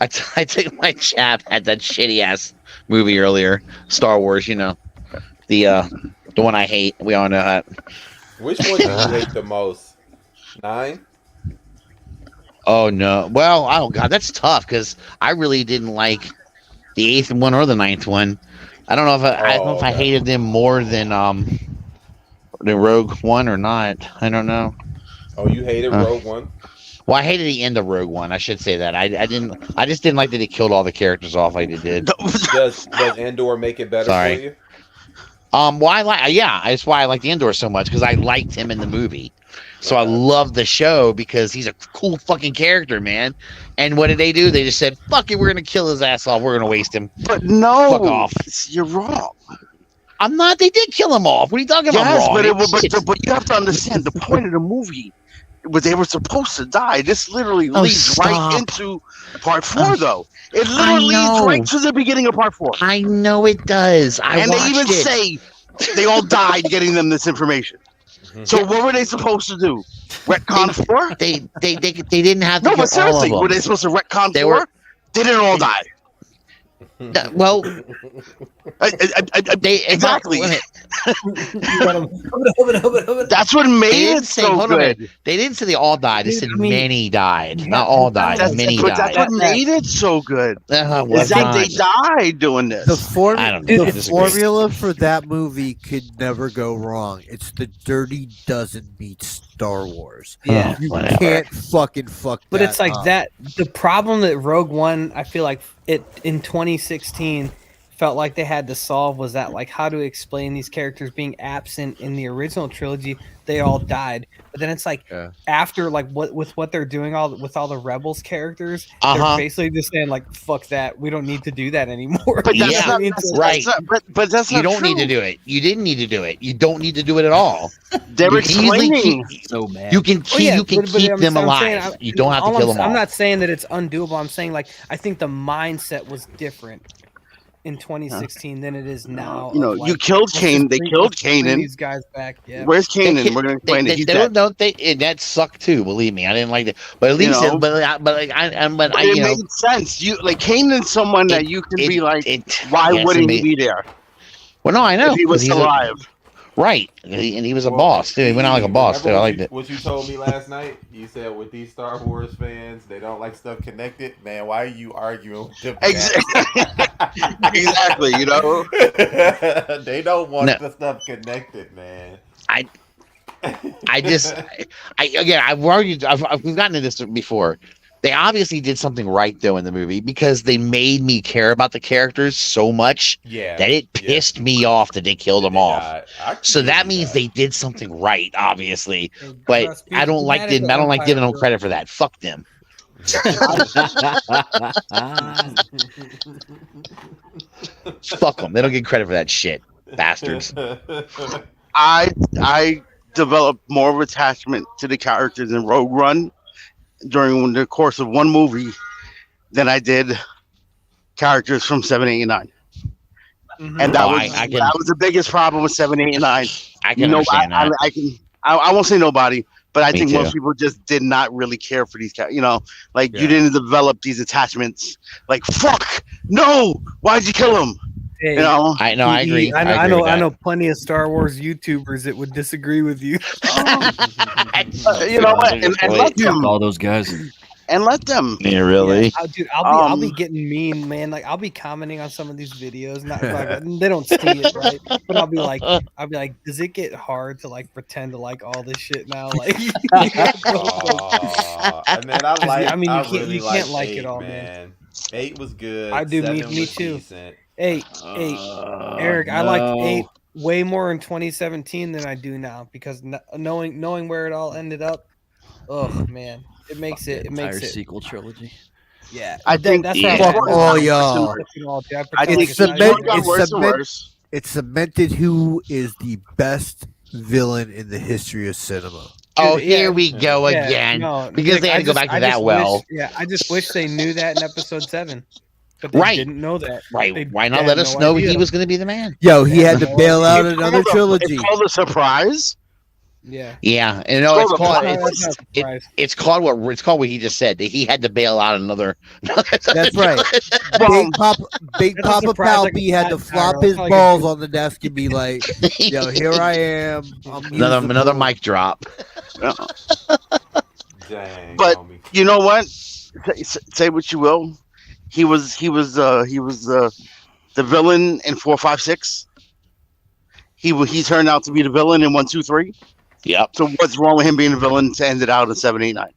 I took my jab at that shitty ass movie earlier, Star Wars. You know, the one I hate. We all know that. Which one do you hate the most? 9? Oh no! Well, oh god, that's tough because I really didn't like the 8th one or the 9th one. I don't know if I don't know if I hated them more than the Rogue One or not. I don't know. Oh, you hated Rogue One? Well, I hated the end of Rogue One. I should say that. I just didn't like that it killed all the characters off like it did. Does Andor make it better for you? Well, that's why I like the Andor so much because I liked him in the movie. So I love the show because he's a cool fucking character, man. And what did they do? They just said, "Fuck it, we're gonna kill his ass off. We're gonna waste him." But no, fuck off. You're wrong. I'm not. They did kill him off. What are you talking about? Yes, but you have to understand the point of the movie. They were supposed to die. This literally leads right into part 4, though. It literally leads right to the beginning of part 4. I know it does. And they even say they all died getting them this information. So what were they supposed to do? Retcon 4? They didn't have to. No, but seriously, were they supposed to retcon 4? They didn't all die. Well, exactly. That's what made it so good. They didn't say they all died. They said many died. Not all died. Many died. That's what made it so good. Is that they died doing this. The formula for that movie could never go wrong. It's the Dirty Dozen meets Star Wars. Yeah, you can't fucking fuck. But it's like that. The problem that Rogue One, I feel like it in 2016 felt like they had to solve was that, like, how to explain these characters being absent in the original trilogy. They all died, but then it's like after, like, what they're doing with all the Rebels characters, they're basically just saying, like, fuck that, we don't need to do that anymore. But that's not right. But that's not you don't true. need to do it. You didn't need to do it. You don't need to do it at all. They're explaining. So mad. You can keep them alive. You don't have to kill them all. I'm not saying that it's undoable. I'm saying, like, I think the mindset was different in 2016 than it is now. You know, like, you killed Kanan. They killed Kanan. These guys back. Yeah. Where's Kanan? We're gonna explain it. He's dead. That sucked too. Believe me, I didn't like that. But at least, it made sense. You like Kanan's someone that you can be like, why wouldn't he be there? Well, no, I know if he was alive. Right, and he was a boss too. He went out like a boss too. I liked it. What you told me last night? You said with these Star Wars fans, they don't like stuff connected. Man, why are you arguing with them? Exactly. You know, they don't want the stuff connected, man. I've argued. We've gotten into this before. They obviously did something right though in the movie because they made me care about the characters so much that it pissed me off that they killed them off. So that means they did something right, obviously. But I don't like giving them credit for that. Fuck them. Fuck them. They don't get credit for that shit, bastards. I developed more of attachment to the characters in Rogue One during the course of one movie than I did characters from 7, 8, and 9. Mm-hmm. And that was the biggest problem with 7, 8, and 9. I can understand that. I won't say nobody, but I think too. most people just did not really care for these characters. You know, like you didn't develop these attachments. Like, fuck, no, why'd you kill him? Hey, you know, I agree. I know plenty of Star Wars YouTubers that would disagree with you. You know what? And let them, all those guys. And let them. Yeah, really. Yeah, dude, I'll be getting mean, man. Like, I'll be commenting on some of these videos. Not like, they don't see it, right? But I'll be like, does it get hard to like pretend to like all this shit now? Like, man, I really can't like 8, it all, man. 8 was good. I do. 7 Me was too. Decent. 8. Eric, I liked 8 way more in 2017 than I do now because knowing where it all ended up. Oh man, it makes it sequel trilogy. Yeah, I think that's fuck all y'all. I think it cemented who is the best villain in the history of cinema. Oh, here we go again. Because they had to go back to that well. I just wish they knew that in episode 7. But they didn't know that. Right. Why not let us know he was going to be the man? Yo, he had to bail out another trilogy. It's called a surprise. Yeah. Yeah. And no, it's called what he just said. He had to bail out another. That's right. Big Papa Palpy had to flop his balls on the desk and be like, "Yo, here I am." Another mic drop. Dang, but homie. You know what? Say what you will. He was the villain in 4, 5, 6. He turned out to be the villain in 1, 2, 3. Yep. So what's wrong with him being a villain to end it out in 7, 8, 9?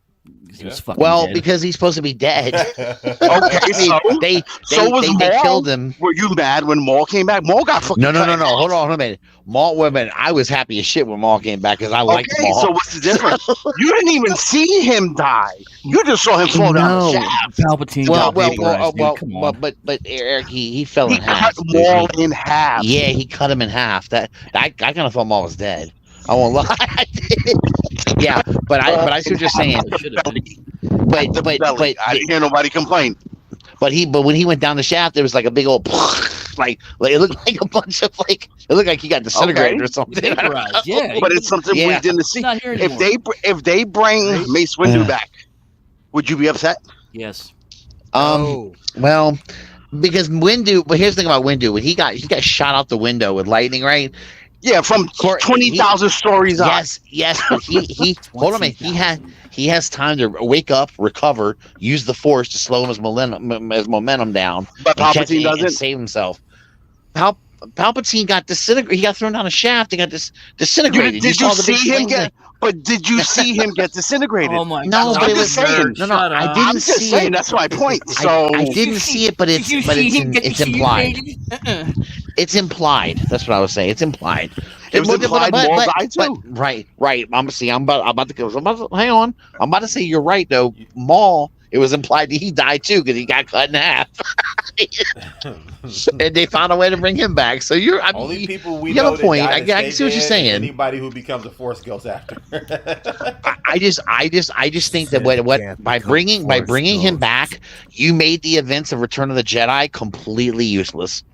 Well, because he's supposed to be dead. Okay, so they killed him. Were you mad when Maul came back? Maul got fucking. No. Hold on a minute. Maul, I was happy as shit when Maul came back because I liked Maul. So what's the difference? You didn't even see him die. You just saw him fall down the shaft. Palpatine. But Eric, he fell in half. Cut Maul in half. Yeah, he cut him in half. That I kind of thought Maul was dead. I won't lie. I did. Yeah, but I see what you're saying. But I didn't hear nobody complain. But when he went down the shaft, there was like a big old like it looked like a bunch of it looked like he got disintegrated or something. Yeah, but it's something we didn't see. If they bring Mace Windu back, would you be upset? Yes. Well, because Windu. But here's the thing about Windu: when he got shot out the window with lightning, right? Yeah, from 20,000 stories on. Yes, but he hold on a minute. He has time to wake up, recover, use the Force to slow his momentum down, but Palpatine doesn't save himself. Palpatine got disintegrated. He got thrown down a shaft. He got disintegrated. Did you saw the big see him flames get? But did you see him get disintegrated? Oh my No, god! but it I'm was just saying. no. Shut I up. didn't I'm just see saying. it. That's my point. So I didn't see it, but it's implied. It's implied. That's what I was saying. It's implied. it was implied Maul died but too. right. I'm about to hang on. I'm about to say you're right though. Maul. It was implied that he died too because he got cut in half, and they found a way to bring him back. So Only people we you have know a point. that I die can see what you're dead, saying. Anybody who becomes a Force ghost after. I just think that what by bringing him back, you made the events of Return of the Jedi completely useless.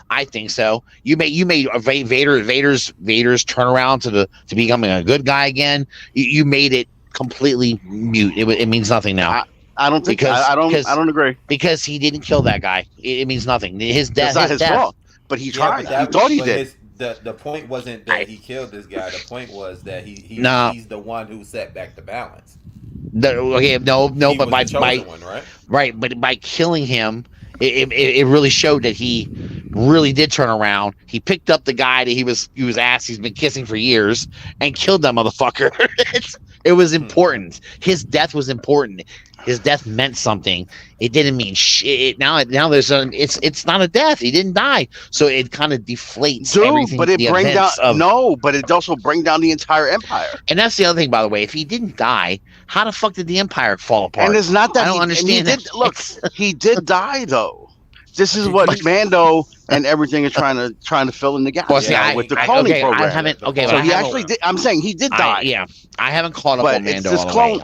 I think so. You made Vader's turnaround to becoming a good guy again. You made it completely mute. It means nothing now. I don't think I don't agree because he didn't kill that guy. It means nothing. His death. It's not his fault, but he tried. He thought he did. The point wasn't that he killed this guy. The point was that he's the one who set back the balance. But by killing him, it really showed that he really did turn around. He picked up the guy that he's been kissing for years and killed that motherfucker. It was important. His death was important. His death meant something. It didn't mean shit. Now there's it's not a death. He didn't die, so it kind of deflates everything. But it brings down but it also brings down the entire empire. And that's the other thing, by the way. If he didn't die, how the fuck did the empire fall apart? And it's not that I don't understand. He did die though. This is what Mando and everything is trying to fill in the gap with the cloning program. I'm saying he did die. I haven't caught up on Mando. It's this clone.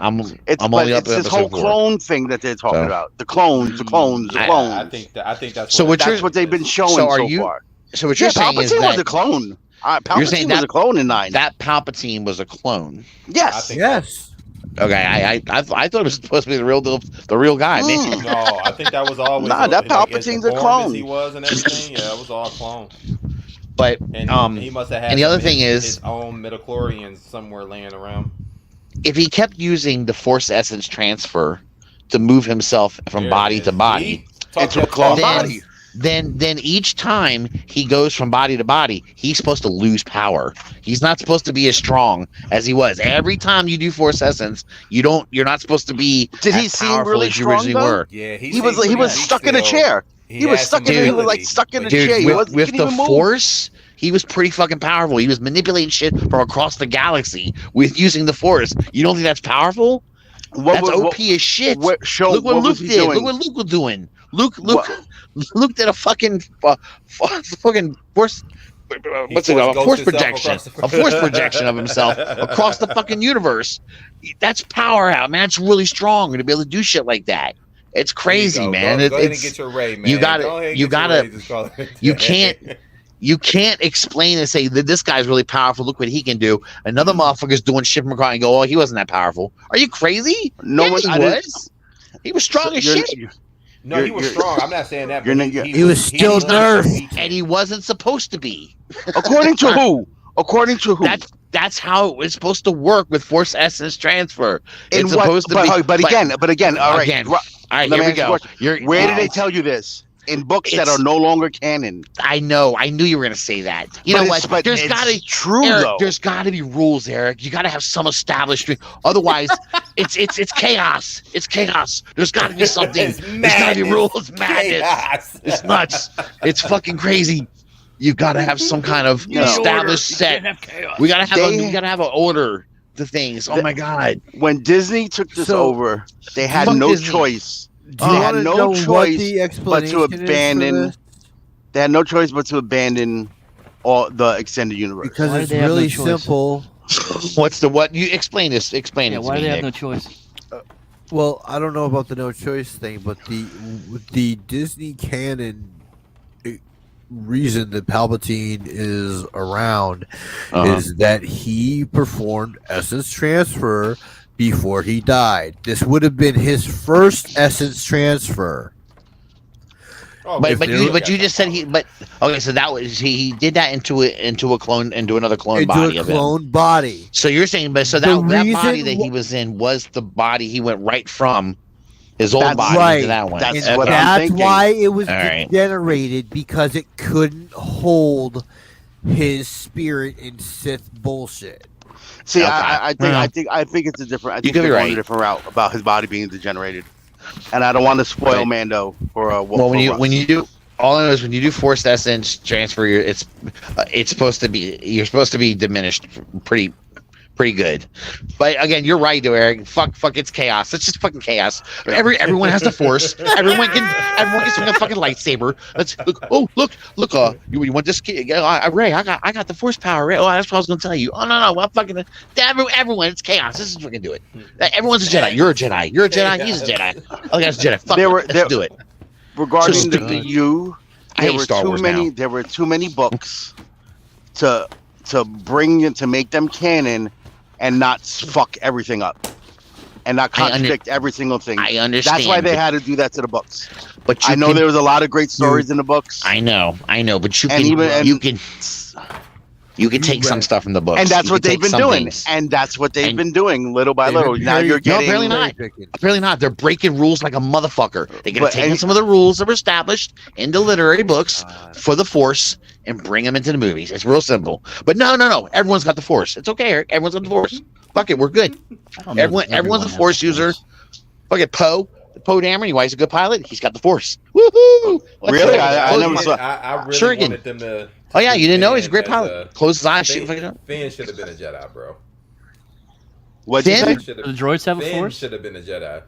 It's this whole clone thing that they're talking about. The clones. I think that's what they've been showing so far. So what you're saying is that Palpatine was a clone. Palpatine was a clone in 9. That Palpatine was a clone. Yes. Yes. Okay, I thought it was supposed to be the real guy. Man. No, I think that was always that Palpatine's a clone. He was and everything. Yeah, it was all clone. But he must have had. And the other thing is his own midichlorians somewhere laying around. If he kept using the Force essence transfer to move himself from body to body into a clone body. Then each time he goes from body to body, he's supposed to lose power. He's not supposed to be as strong as he was. Every time you do Force Essence, you're not supposed to be as powerful as you originally were. Yeah, he was stuck in a chair. He was stuck in a chair. With the Force, he was pretty fucking powerful. He was manipulating shit from across the galaxy with using the Force. You don't think that's powerful? That's OP as shit. Look what Luke did. Look what Luke was doing. Luke did a fucking force. What's it called? A force projection. A force projection of himself across the fucking universe. That's power out, man. It's really strong to be able to do shit like that. It's crazy, man. Go ahead and get your Ray, man. You can't explain and say that this guy's really powerful. Look what he can do. Another motherfucker's doing shit from across and go, oh, he wasn't that powerful. Are you crazy? No, he was. He was strong as shit. No, he was strong. I'm not saying that. He was still nerfed, and he wasn't supposed to be. According to who? According to who? That's how it's supposed to work with Force Essence transfer. It's supposed to be. But again. All right. Here we go. Where did they tell you this? In books that are no longer canon. I know. I knew you were going to say that. You know what? But there's got to true Eric, though. There's got to be rules, Eric. You got to have some established. Otherwise, it's chaos. It's chaos. There's got to be something. There's got to be rules. Madness. It's nuts. It's fucking crazy. You got to have some kind of established set. We got to have an order to things. Oh my god. When Disney took this over, they had no choice. They had no choice but to abandon. They had no choice but to abandon all the extended universe because it's really simple. What's what? You explain this. Explain it. Why do they have no choice? Well, I don't know about the no choice thing, but the Disney canon reason that Palpatine is around is that he performed essence transfer before he died. This would have been his first essence transfer. Oh, but you just said so that was he did that into another clone body of him. Clone body. So you're saying that body that he was in was the body he went right from his old That's body right. into that one. That's And what I'm that's thinking. why it was All right. degenerated, because it couldn't hold his spirit in Sith bullshit. See, Okay. I think it's a different. I think could be they're going right. a different route about his body being degenerated, and I don't want to spoil Right. Mando for Well, when Russ. you do, all I know is when you do Force Essence transfer, it's supposed to be, you're supposed to be diminished pretty good. But again, you're right, though, Eric. Fuck, it's chaos. It's just fucking chaos. Everyone has the Force. Everyone can swing a fucking lightsaber. Let's look. You want this kid? Ray, I got the Force power. Ray. Oh, that's what I was gonna tell you. Oh no, well, fucking everyone. It's chaos. This is fucking do it. Everyone's a Jedi. You're a Jedi. You're a Jedi. He's a Jedi. Oh, that's a Jedi. Fuck let's do it. Regarding So the EU, I hate Star Wars now. There were too many books to make them canon and not fuck everything up and not contradict every single thing. I understand. That's why they had to do that to the books. But I know there was a lot of great stories in the books. I know, but you And can take some stuff from the books, and that's You what can they've take been some doing. things. And that's what they've been doing little by They've little. been Now you're No, getting apparently not. Apparently not. They're breaking rules like a motherfucker. They're gonna take some of the rules that were established in the literary books for the Force and bring them into the movies. It's real simple. But no. Everyone's got the Force. It's okay, Eric. Everyone's got the Force. Fuck it, we're good. Everyone's a Force user. Fuck it, Poe Dameron. Why he's a good pilot? He's got the Force. Woohoo! Really? I never saw. I really Shuriken. wanted them to. Oh yeah, you didn't know he's a Finn great as pilot. Close his eyes, shoot. Finn should have been a Jedi, bro. What'd you Finn? say? Do the droids have a Finn Force? should have been a Jedi.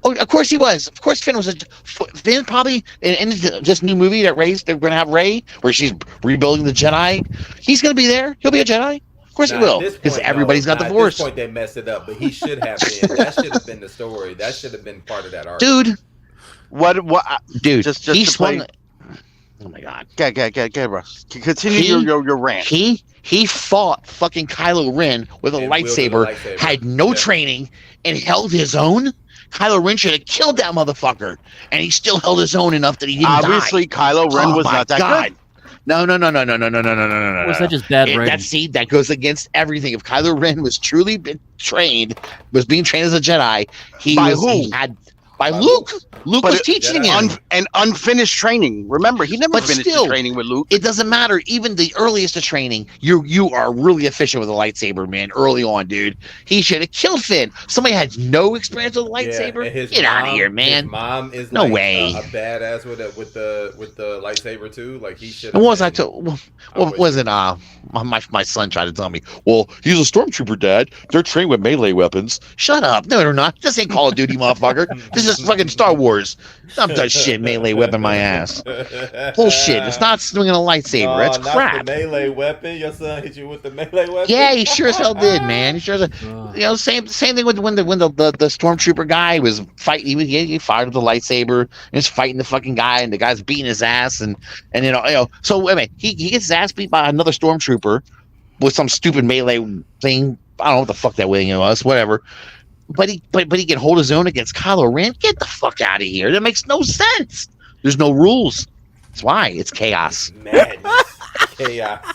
Oh, of course he was. Of course Finn was Finn probably in this new movie that they're going to have Rey, where she's rebuilding the Jedi. He's going to be there. He'll be a Jedi. Of course he will, because everybody's got the Force. At this point, they messed it up, but he should have been. That should have been the story. That should have been part of that arc. Dude, Dude, he swung. Oh my god. Okay, Russ. Continue your rant. He fought fucking Kylo Ren with a lightsaber, had no training, and held his own. Kylo Ren should have killed that motherfucker, and he still held his own enough that he didn't Obviously, die. Kylo Ren was not that good. No. Was that just bad writing? That goes against everything. If Kylo Ren was truly being trained as a Jedi, by Luke. Luke was teaching him. And unfinished training. Remember, he never finished the training with Luke. It doesn't matter. Even the earliest of training, you are really efficient with a lightsaber, man. Early on, dude. He should have killed Finn. Somebody had no experience with a lightsaber. Get out of here, man. His mom is no like way. A badass with the lightsaber too. Like he should. What was I told? What was it? My son tried to tell me. Well, he's a stormtrooper, Dad. They're trained with melee weapons. Shut up. No, they're not. This ain't Call of Duty, motherfucker. This is fucking Star Wars. I'm that shit melee weapon my ass. Bullshit. It's not swinging a lightsaber. That's crap. Not the melee weapon. Your son hit you with the melee weapon. Yeah, he sure as hell did, man. He sure as hell. Same thing with when the stormtrooper guy was fighting. He fired with the lightsaber and was fighting the fucking guy, and the guy's beating his ass, and So wait a minute, he gets his ass beat by another stormtrooper with some stupid melee thing. I don't know what the fuck that thing was. Whatever. But he can hold his own against Kylo Ren. Get the fuck out of here. That makes no sense. There's no rules. That's why it's chaos. Madness. Chaos.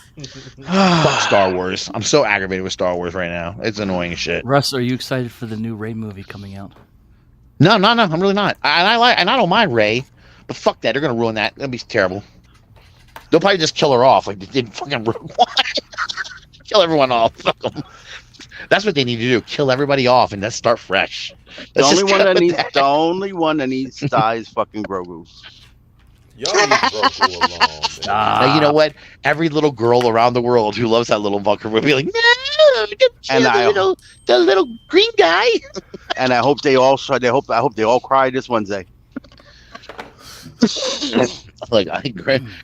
Fuck Star Wars. I'm so aggravated with Star Wars right now. It's annoying as shit. Russ, are you excited for the new Rey movie coming out? No. I'm really not. I don't mind Rey, but fuck that. They're gonna ruin that. That'll be terrible. They'll probably just kill her off like they did fucking kill everyone off. Fuck them. That's what they need to do. Kill everybody off and let's start fresh. The only one that needs to die is fucking Grogu. Y'all leave Grogu alone. Now, you know what? Every little girl around the world who loves that little fucker will be like, no, don't kill the little green guy. And I hope they all cry this Wednesday. Like,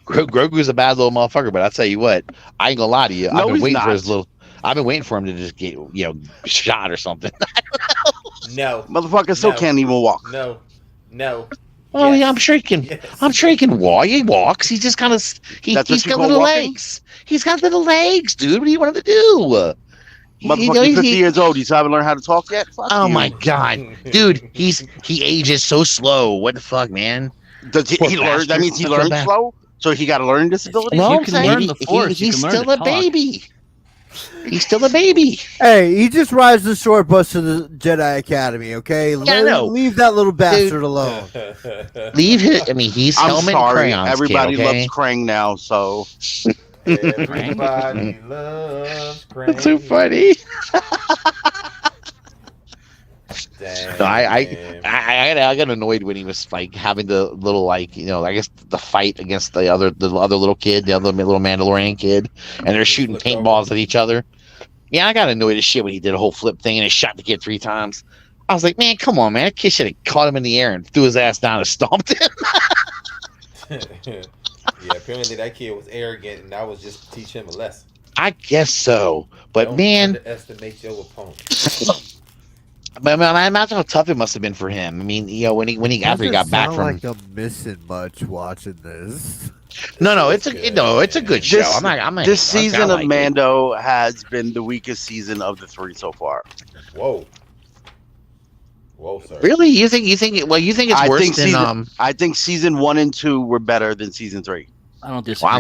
Grogu's a bad little motherfucker, but I'll tell you what, I ain't gonna lie to you. No, I've been waiting for him to just get shot or something. No, motherfucker still can't even walk. No. Oh yeah, I'm sure he can. Yes. I'm sure he can walk. He walks. He's just kind of. He's got little legs. He's got little legs, dude. What do you want him to do? Motherfucker, 50 years old. You still haven't learned how to talk yet? Fuck you. My god, dude. He ages so slow. What the fuck, man? Does he learn? That means he learns slow. So he got a learning disability. No, you can learn the Force. He's still a baby. He's still a baby. Hey, he just rides the short bus to the Jedi Academy, okay? Yeah, I know. Leave that little bastard alone. Leave his. I mean, he's I'm helmet sorry. crayons. Everybody kid, okay? loves Krang now, so Everybody loves Krang. That's so funny. Dang, No, I got annoyed when he was like having the little like I guess the fight against the other little kid, the other little Mandalorian kid, and they're shooting paintballs at each other. Yeah, I got annoyed as shit when he did a whole flip thing and he shot the kid 3 times. I was like, man, come on, man, that kid should have caught him in the air and threw his ass down and stomped him. Yeah, apparently that kid was arrogant, and that was just to teach him a lesson. I guess so, but Don't man, underestimate your opponent. But I imagine how tough it must have been for him. I mean, when he after he got back from. Like I'm missing much watching this. No, it's a good show. This season of Mando has been the weakest season of the 3 so far. Whoa, sir. Really? You think it's worse than I think season 1 and 2 were better than season 3. I don't disagree. Well,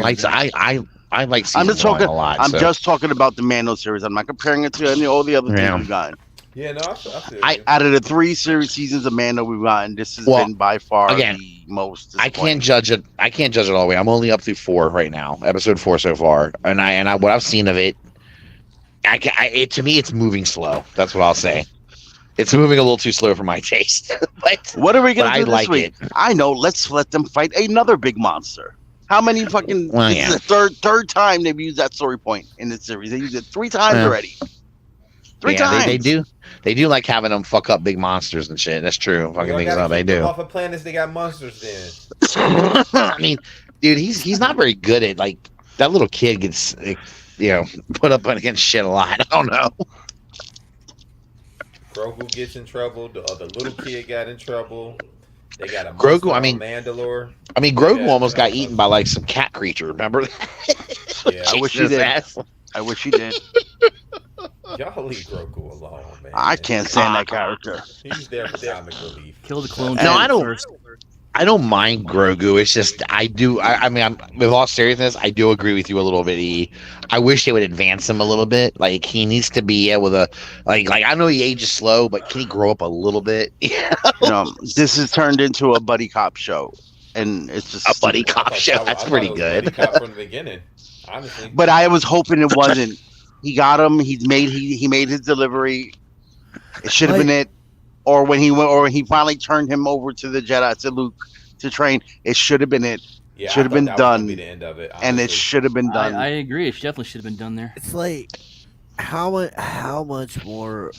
I like season I'm just 1 talking. a lot. I'm just talking about the Mando series. I'm not comparing it to all the other things we've gotten. Yeah, no, I feel you. Out of the 3 seasons of Mando we've gotten, this has been by far the most. I can't judge it. I can't judge it all the way. I'm only up through 4 right now, episode 4 so far, and I what I've seen of it, to me it's moving slow. That's what I'll say. It's moving a little too slow for my taste. But what are we gonna do this like week? I know. Let's let them fight another big monster. How many fucking? This is the third time they've used that story point in this series. They used it 3 times already. 3 times. They do like having them fuck up big monsters and shit. That's true. Fucking things up. They do. Off of planets, they got monsters. Then. I mean, dude, he's not very good at like that little kid gets put up against shit a lot. I don't know. Grogu gets in trouble. The other little kid got in trouble. They got a Grogu. Mandalore. I mean, Grogu almost got eaten by like some cat creature. Remember? Yeah, I wish he did. I wish he did. Y'all leave Grogu alone, man. I can't stand that character. He's there for comic relief. Kill the clone. No, I don't mind Grogu. It's just I mean, with all seriousness, I do agree with you a little bit. I wish they would advance him a little bit. Like he needs to be able to, like I know he ages slow, but can he grow up a little bit? This has turned into a buddy cop show, and it's just a buddy cop show. That's pretty good. Buddy cop from the beginning, honestly. But I was hoping it wasn't. He got him. He made his delivery. It should have been it. Or when he finally turned him over to the Jedi, to Luke, to train, it should have been it. Yeah, should have been done. Be the end of it, and it should have been done. I agree. It definitely should have been done there. It's like how much more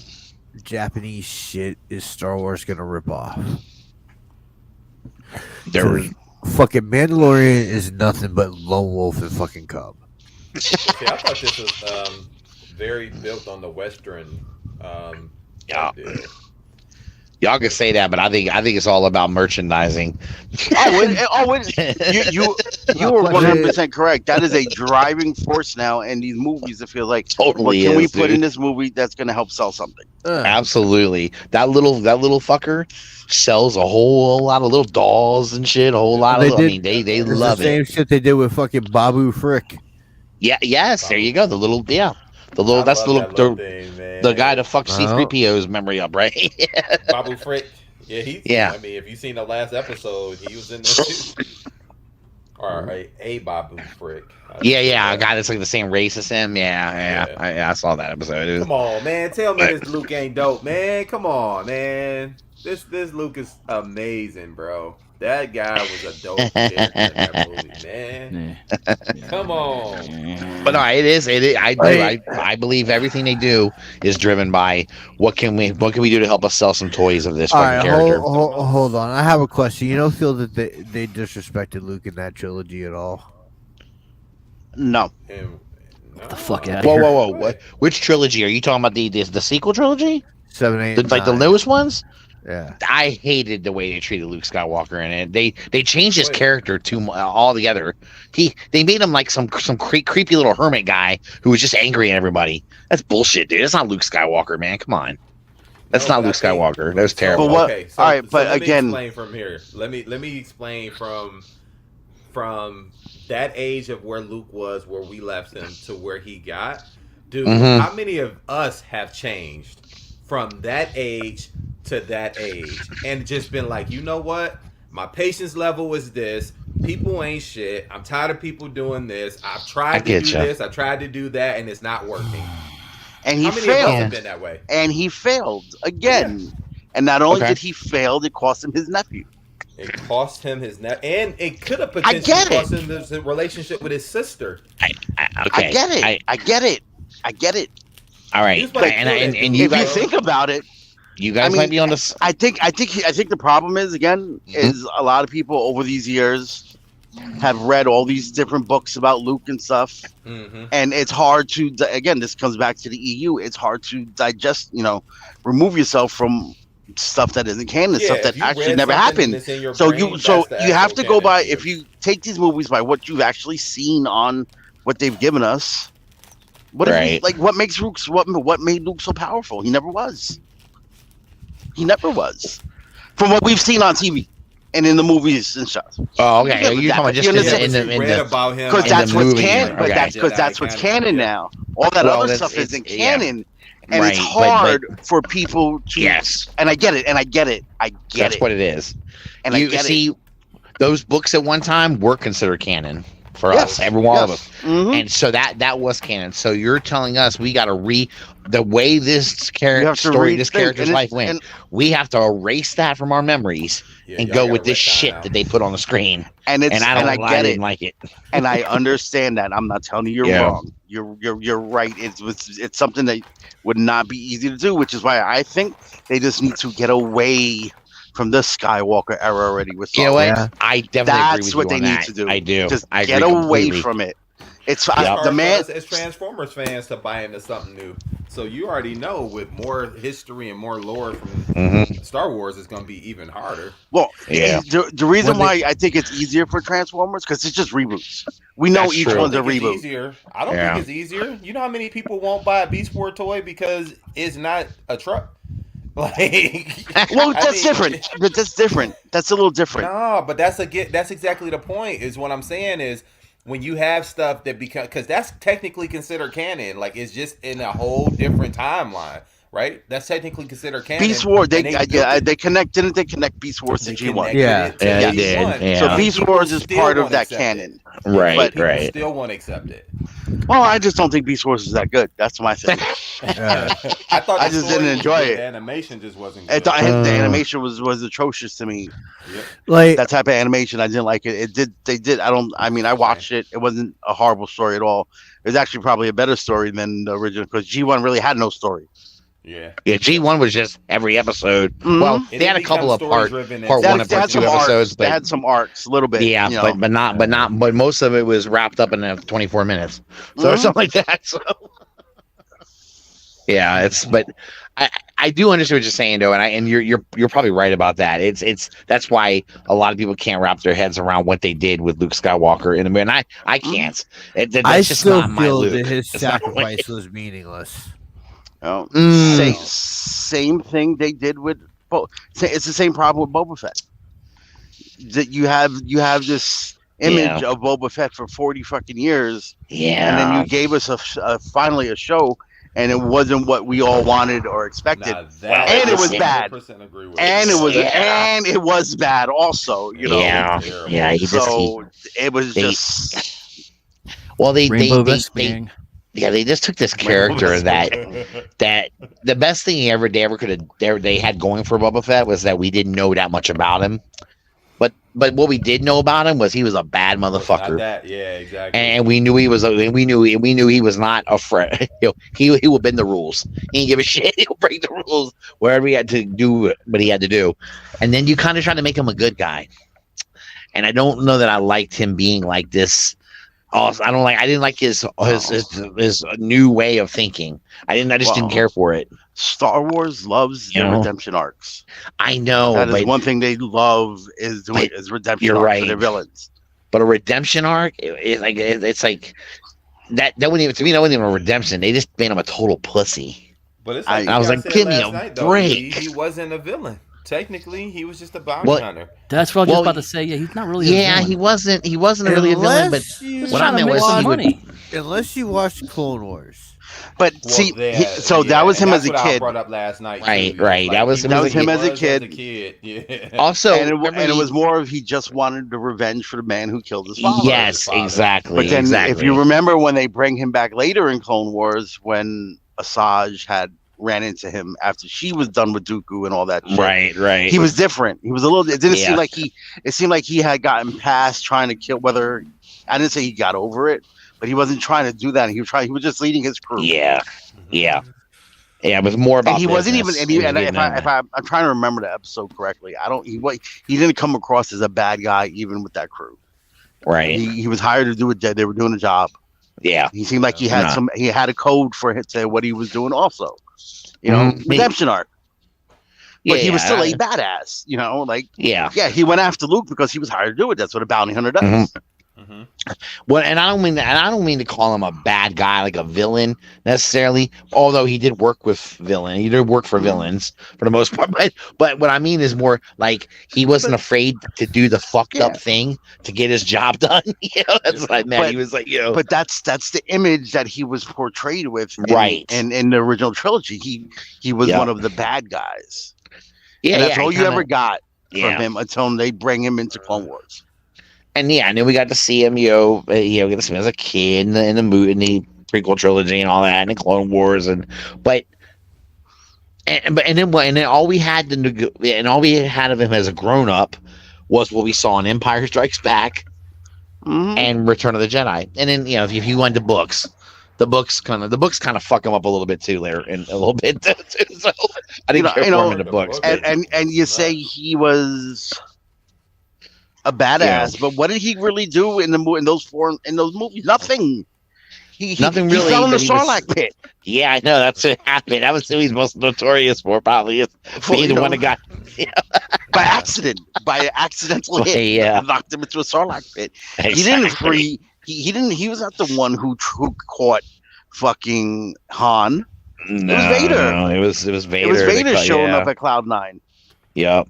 Japanese shit is Star Wars gonna rip off? Fucking Mandalorian is nothing but Lone Wolf and fucking Cub. See, I thought this was very built on the Western. Y'all can say that, but I think it's all about merchandising. You were 100% correct. That is a driving force now in these movies. I feel like totally. What can we put in this movie that's going to help sell something? Absolutely. That little fucker sells a whole lot of little dolls and shit. A whole lot of. They love the same shit they did with fucking Babu Frick. Yeah. Yes. There you go. The little. The guy that fucks C-3PO's memory up, right? Babu Frick. Yeah. I mean, if you seen the last episode, he was in there too. Or a Babu Frick. Yeah. A guy that's like the same race as him. Yeah. I saw that episode. Come on, man. Tell me this Luke ain't dope, man. Come on, man. This Luke is amazing, bro. That guy was a dope kid in that movie, man. Come on. But no, it is. I believe everything they do is driven by what can we do to help us sell some toys of this fucking character. Hold on. I have a question. You don't feel that they disrespected Luke in that trilogy at all? No. Get the fuck out of here. Whoa. What? Which trilogy are you talking about? The sequel trilogy? 7, 8, like 9. The newest ones? Yeah, I hated the way they treated Luke Skywalker in it. They changed his character altogether. They made him like some creepy little hermit guy who was just angry at everybody. That's bullshit, dude. That's not Luke Skywalker, man. Come on, that's not Luke Skywalker. That was terrible. But all right, but let again, me explain from here. Let me explain from that age of where Luke was, where we left him, to where he got. Dude, how many of us have changed from that age to that age and just been like, you know what? My patience level is this. People ain't shit. I'm tired of people doing this. I've tried to do this. I tried to do that, and it's not working. And he how many failed. of us have been that way? And he failed again. Yeah. And not only did he fail, it cost him his nephew. It cost him his and it could have potentially cost him his relationship with his sister. I get it. I get it. All right, and you if you think about it, you guys might be on this. I think the problem is is a lot of people over these years have read all these different books about Luke and stuff, and it's hard to this comes back to the EU. It's hard to digest, remove yourself from stuff that isn't canon, stuff that actually never happened. So you have to go by, if you take these movies by what you've actually seen on what they've given us. What makes Luke? What made Luke so powerful? He never was. From what we've seen on TV and in the movies and stuff. Oh, okay. You're talking about just in the about him because that's what's canon. But that's what's canon now. All that other stuff isn't canon, and it's hard for people to. Yes, and I get it. That's what it is. And you see, those books at one time were considered canon. For us, every one of us, and so that was canon. So you're telling us we got to the way this character's life went. We have to erase that from our memories and go with this shit that they put on the screen. And I didn't like it. And I understand that. I'm not telling you you're wrong. You're right. It's something that would not be easy to do, which is why I think they just need to get away from the Skywalker era already with Star Wars. I definitely agree with you what they need to do. I do. Just get away from it. It's the man. As Transformers fans to buy into something new. So you already know with more history and more lore from Star Wars, it's going to be even harder. Well, the reason why I think it's easier for Transformers because it's just reboots. We know each one's a reboot. Easier. I don't think it's easier. You know how many people won't buy a Beast Wars toy because it's not a truck? That's different. But that's different. That's a little different. No, but that's exactly the point. Is what I'm saying is when you have stuff that because that's technically considered canon. Like it's just in a whole different timeline, right? That's technically considered canon. Beast Wars. Didn't they connect Beast Wars to G1? Yeah, they did. Yeah. So Beast Wars is part of that canon. Right, but right. People still won't accept it. Well, I just don't think Beast Wars is that good. That's my thing. I just didn't enjoy it. The animation just wasn't good. The animation was atrocious to me. Yep. Like that type of animation, I didn't like it. I watched it. It wasn't a horrible story at all. It was actually probably a better story than the original because G1 really had no story. Yeah. G1 was just every episode. Well, they had a couple of part 1 and part 2 episodes, but they had some arcs a little bit. Yeah, but most of it was wrapped up in 24 minutes. So something like that. So yeah, but I do understand what you're saying though, and you're probably right about that. It's that's why a lot of people can't wrap their heads around what they did with Luke Skywalker in the movie. And I can't. I still feel that his sacrifice was meaningless. Oh, same thing they did with. It's the same problem with Boba Fett. That you have this image of Boba Fett for 40 fucking years, and then you gave us finally a show, and it wasn't what we all wanted or expected, and it was bad, and it was bad also. It was just. Well, they just took this character that the best thing they had going for Boba Fett was that we didn't know that much about him, but what we did know about him was he was a bad motherfucker. Yeah, exactly. And we knew he was. We knew he was not a friend. He would bend the rules. He didn't give a shit. He'll break the rules wherever he had to do what he had to do, and then you kind of try to make him a good guy. And I don't know that I liked him being like this. Also, I didn't like his new way of thinking. I just didn't care for it. Star Wars loves their redemption arcs. I know that is one thing they love is redemption arcs for their villains. But a redemption arc, it's like that wouldn't even, to me, that wasn't even a redemption. They just made him a total pussy. But it's I was like, give me a break. He wasn't a villain. Technically, he was just a bounty hunter. That's what I was just about to say. Yeah, he's not really. He wasn't really a villain. But what I meant was money. unless you watched Clone Wars. But Well, see, yeah, so that was him that's as a what I kid. brought up last night. Right, too. right. That was He him That as was a him kid. as a kid. Yeah. Also, And remember it he- was more of he just wanted the revenge for the man who killed his father. Yes, exactly. But then, exactly. if you remember when they bring him back later in Clone Wars, when Asajj had ran into him after she was done with Dooku and all that shit, right. he was different. He was a little. It didn't Yeah. seem like he. It seemed like he had gotten past trying to kill. Whether I didn't say he got over it, but he wasn't trying to do that. He was trying. He was just leading his crew. Yeah. It was more about. And he wasn't even. business. And, He he, was and getting if over I'm trying to remember the episode correctly, I don't. He didn't come across as a bad guy even with that crew. it. Right. He was hired to do it. They were doing a job. Yeah. He seemed like he had Nah. he had a code for what he was doing also. You know, redemption arc. But he was still a badass, you know, like Yeah. he went after Luke because he was hired to do it. That's what a bounty hunter does. Well, and I don't mean to call him a bad guy, like a villain necessarily. Although he did work with villain, he did work for villains for the most part. But what I mean is more like he wasn't afraid to do the fucked up thing to get his job done. You know, that's what I meant. He was like, you know, But that's the image that he was portrayed with, Right. And in the original trilogy, he was one of the bad guys. Yeah, and that's yeah, all he you kinda- ever got yeah. from him until they bring him into Clone Wars. And then we got to see him, get to see him as a kid in the movie, in the prequel trilogy and all that, and the Clone Wars, and then all we had of him as a grown up was what we saw in Empire Strikes Back and Return of the Jedi. And then if you went to books, the books kind of fuck him up a little bit too later, and a little bit too. So I didn't care for him in the books. And you say he was a badass, but what did he really do in those movies? Nothing. Nothing really. He fell in the but he was- Sarlacc pit. Yeah, I know. That's what happened. That was who he's most notorious for, probably. Is being the one that got by accident, by accidental hit. Yeah. Knocked him into a Sarlacc pit. Exactly. He didn't free. He didn't. He was not the one who caught fucking Han. No, it was Vader. No, it was Vader. It was Vader that- showing yeah. up at Cloud9. Yep.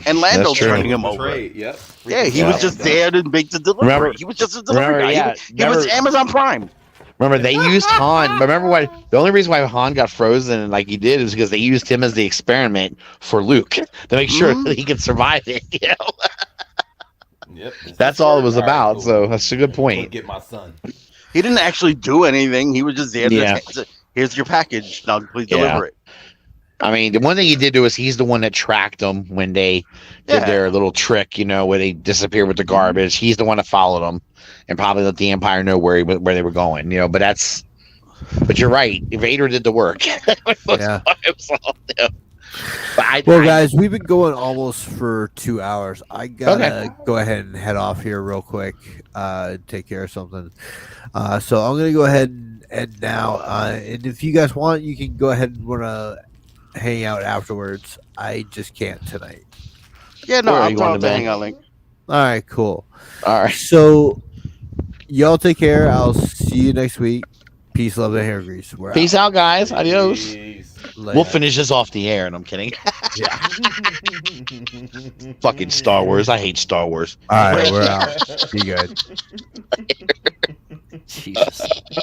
And Lando That's true. turning him over. Yep. Yeah, he was just there to make the delivery. Remember- He was just a delivery guy. yeah, He was Amazon Prime. Remember, they used Han. Remember why? The only reason why Han got frozen like he did is because they used him as the experiment for Luke to make sure that he could survive it. You know? Yep. That's all it was All right, about. cool. So that's a good point. Get my son. He didn't actually do anything. He was just there. Yeah. Here's your package. Now please Yeah. deliver it. I mean, the one thing he did do is he's the one that tracked them when they did their little trick, where they disappeared with the garbage. He's the one that followed them and probably let the Empire know where they were going. But you're right. Vader did the work. Yeah. But guys, we've been going almost for 2 hours. I gotta go ahead and head off here real quick. Take care of something. So I'm gonna go ahead and end now. And if you guys want, you can go ahead and wanna hang out afterwards. I just can't tonight. Yeah, no, Where are I'll you talk going to to Hangout Link. All right, cool. All right. So y'all take care. I'll see you next week. Peace, love, and hair grease. We're Peace out, guys. Adios. Peace. Later. We'll finish this off the air, and I'm kidding. Fucking Star Wars. I hate Star Wars. All right, we're out. Be good. Jesus.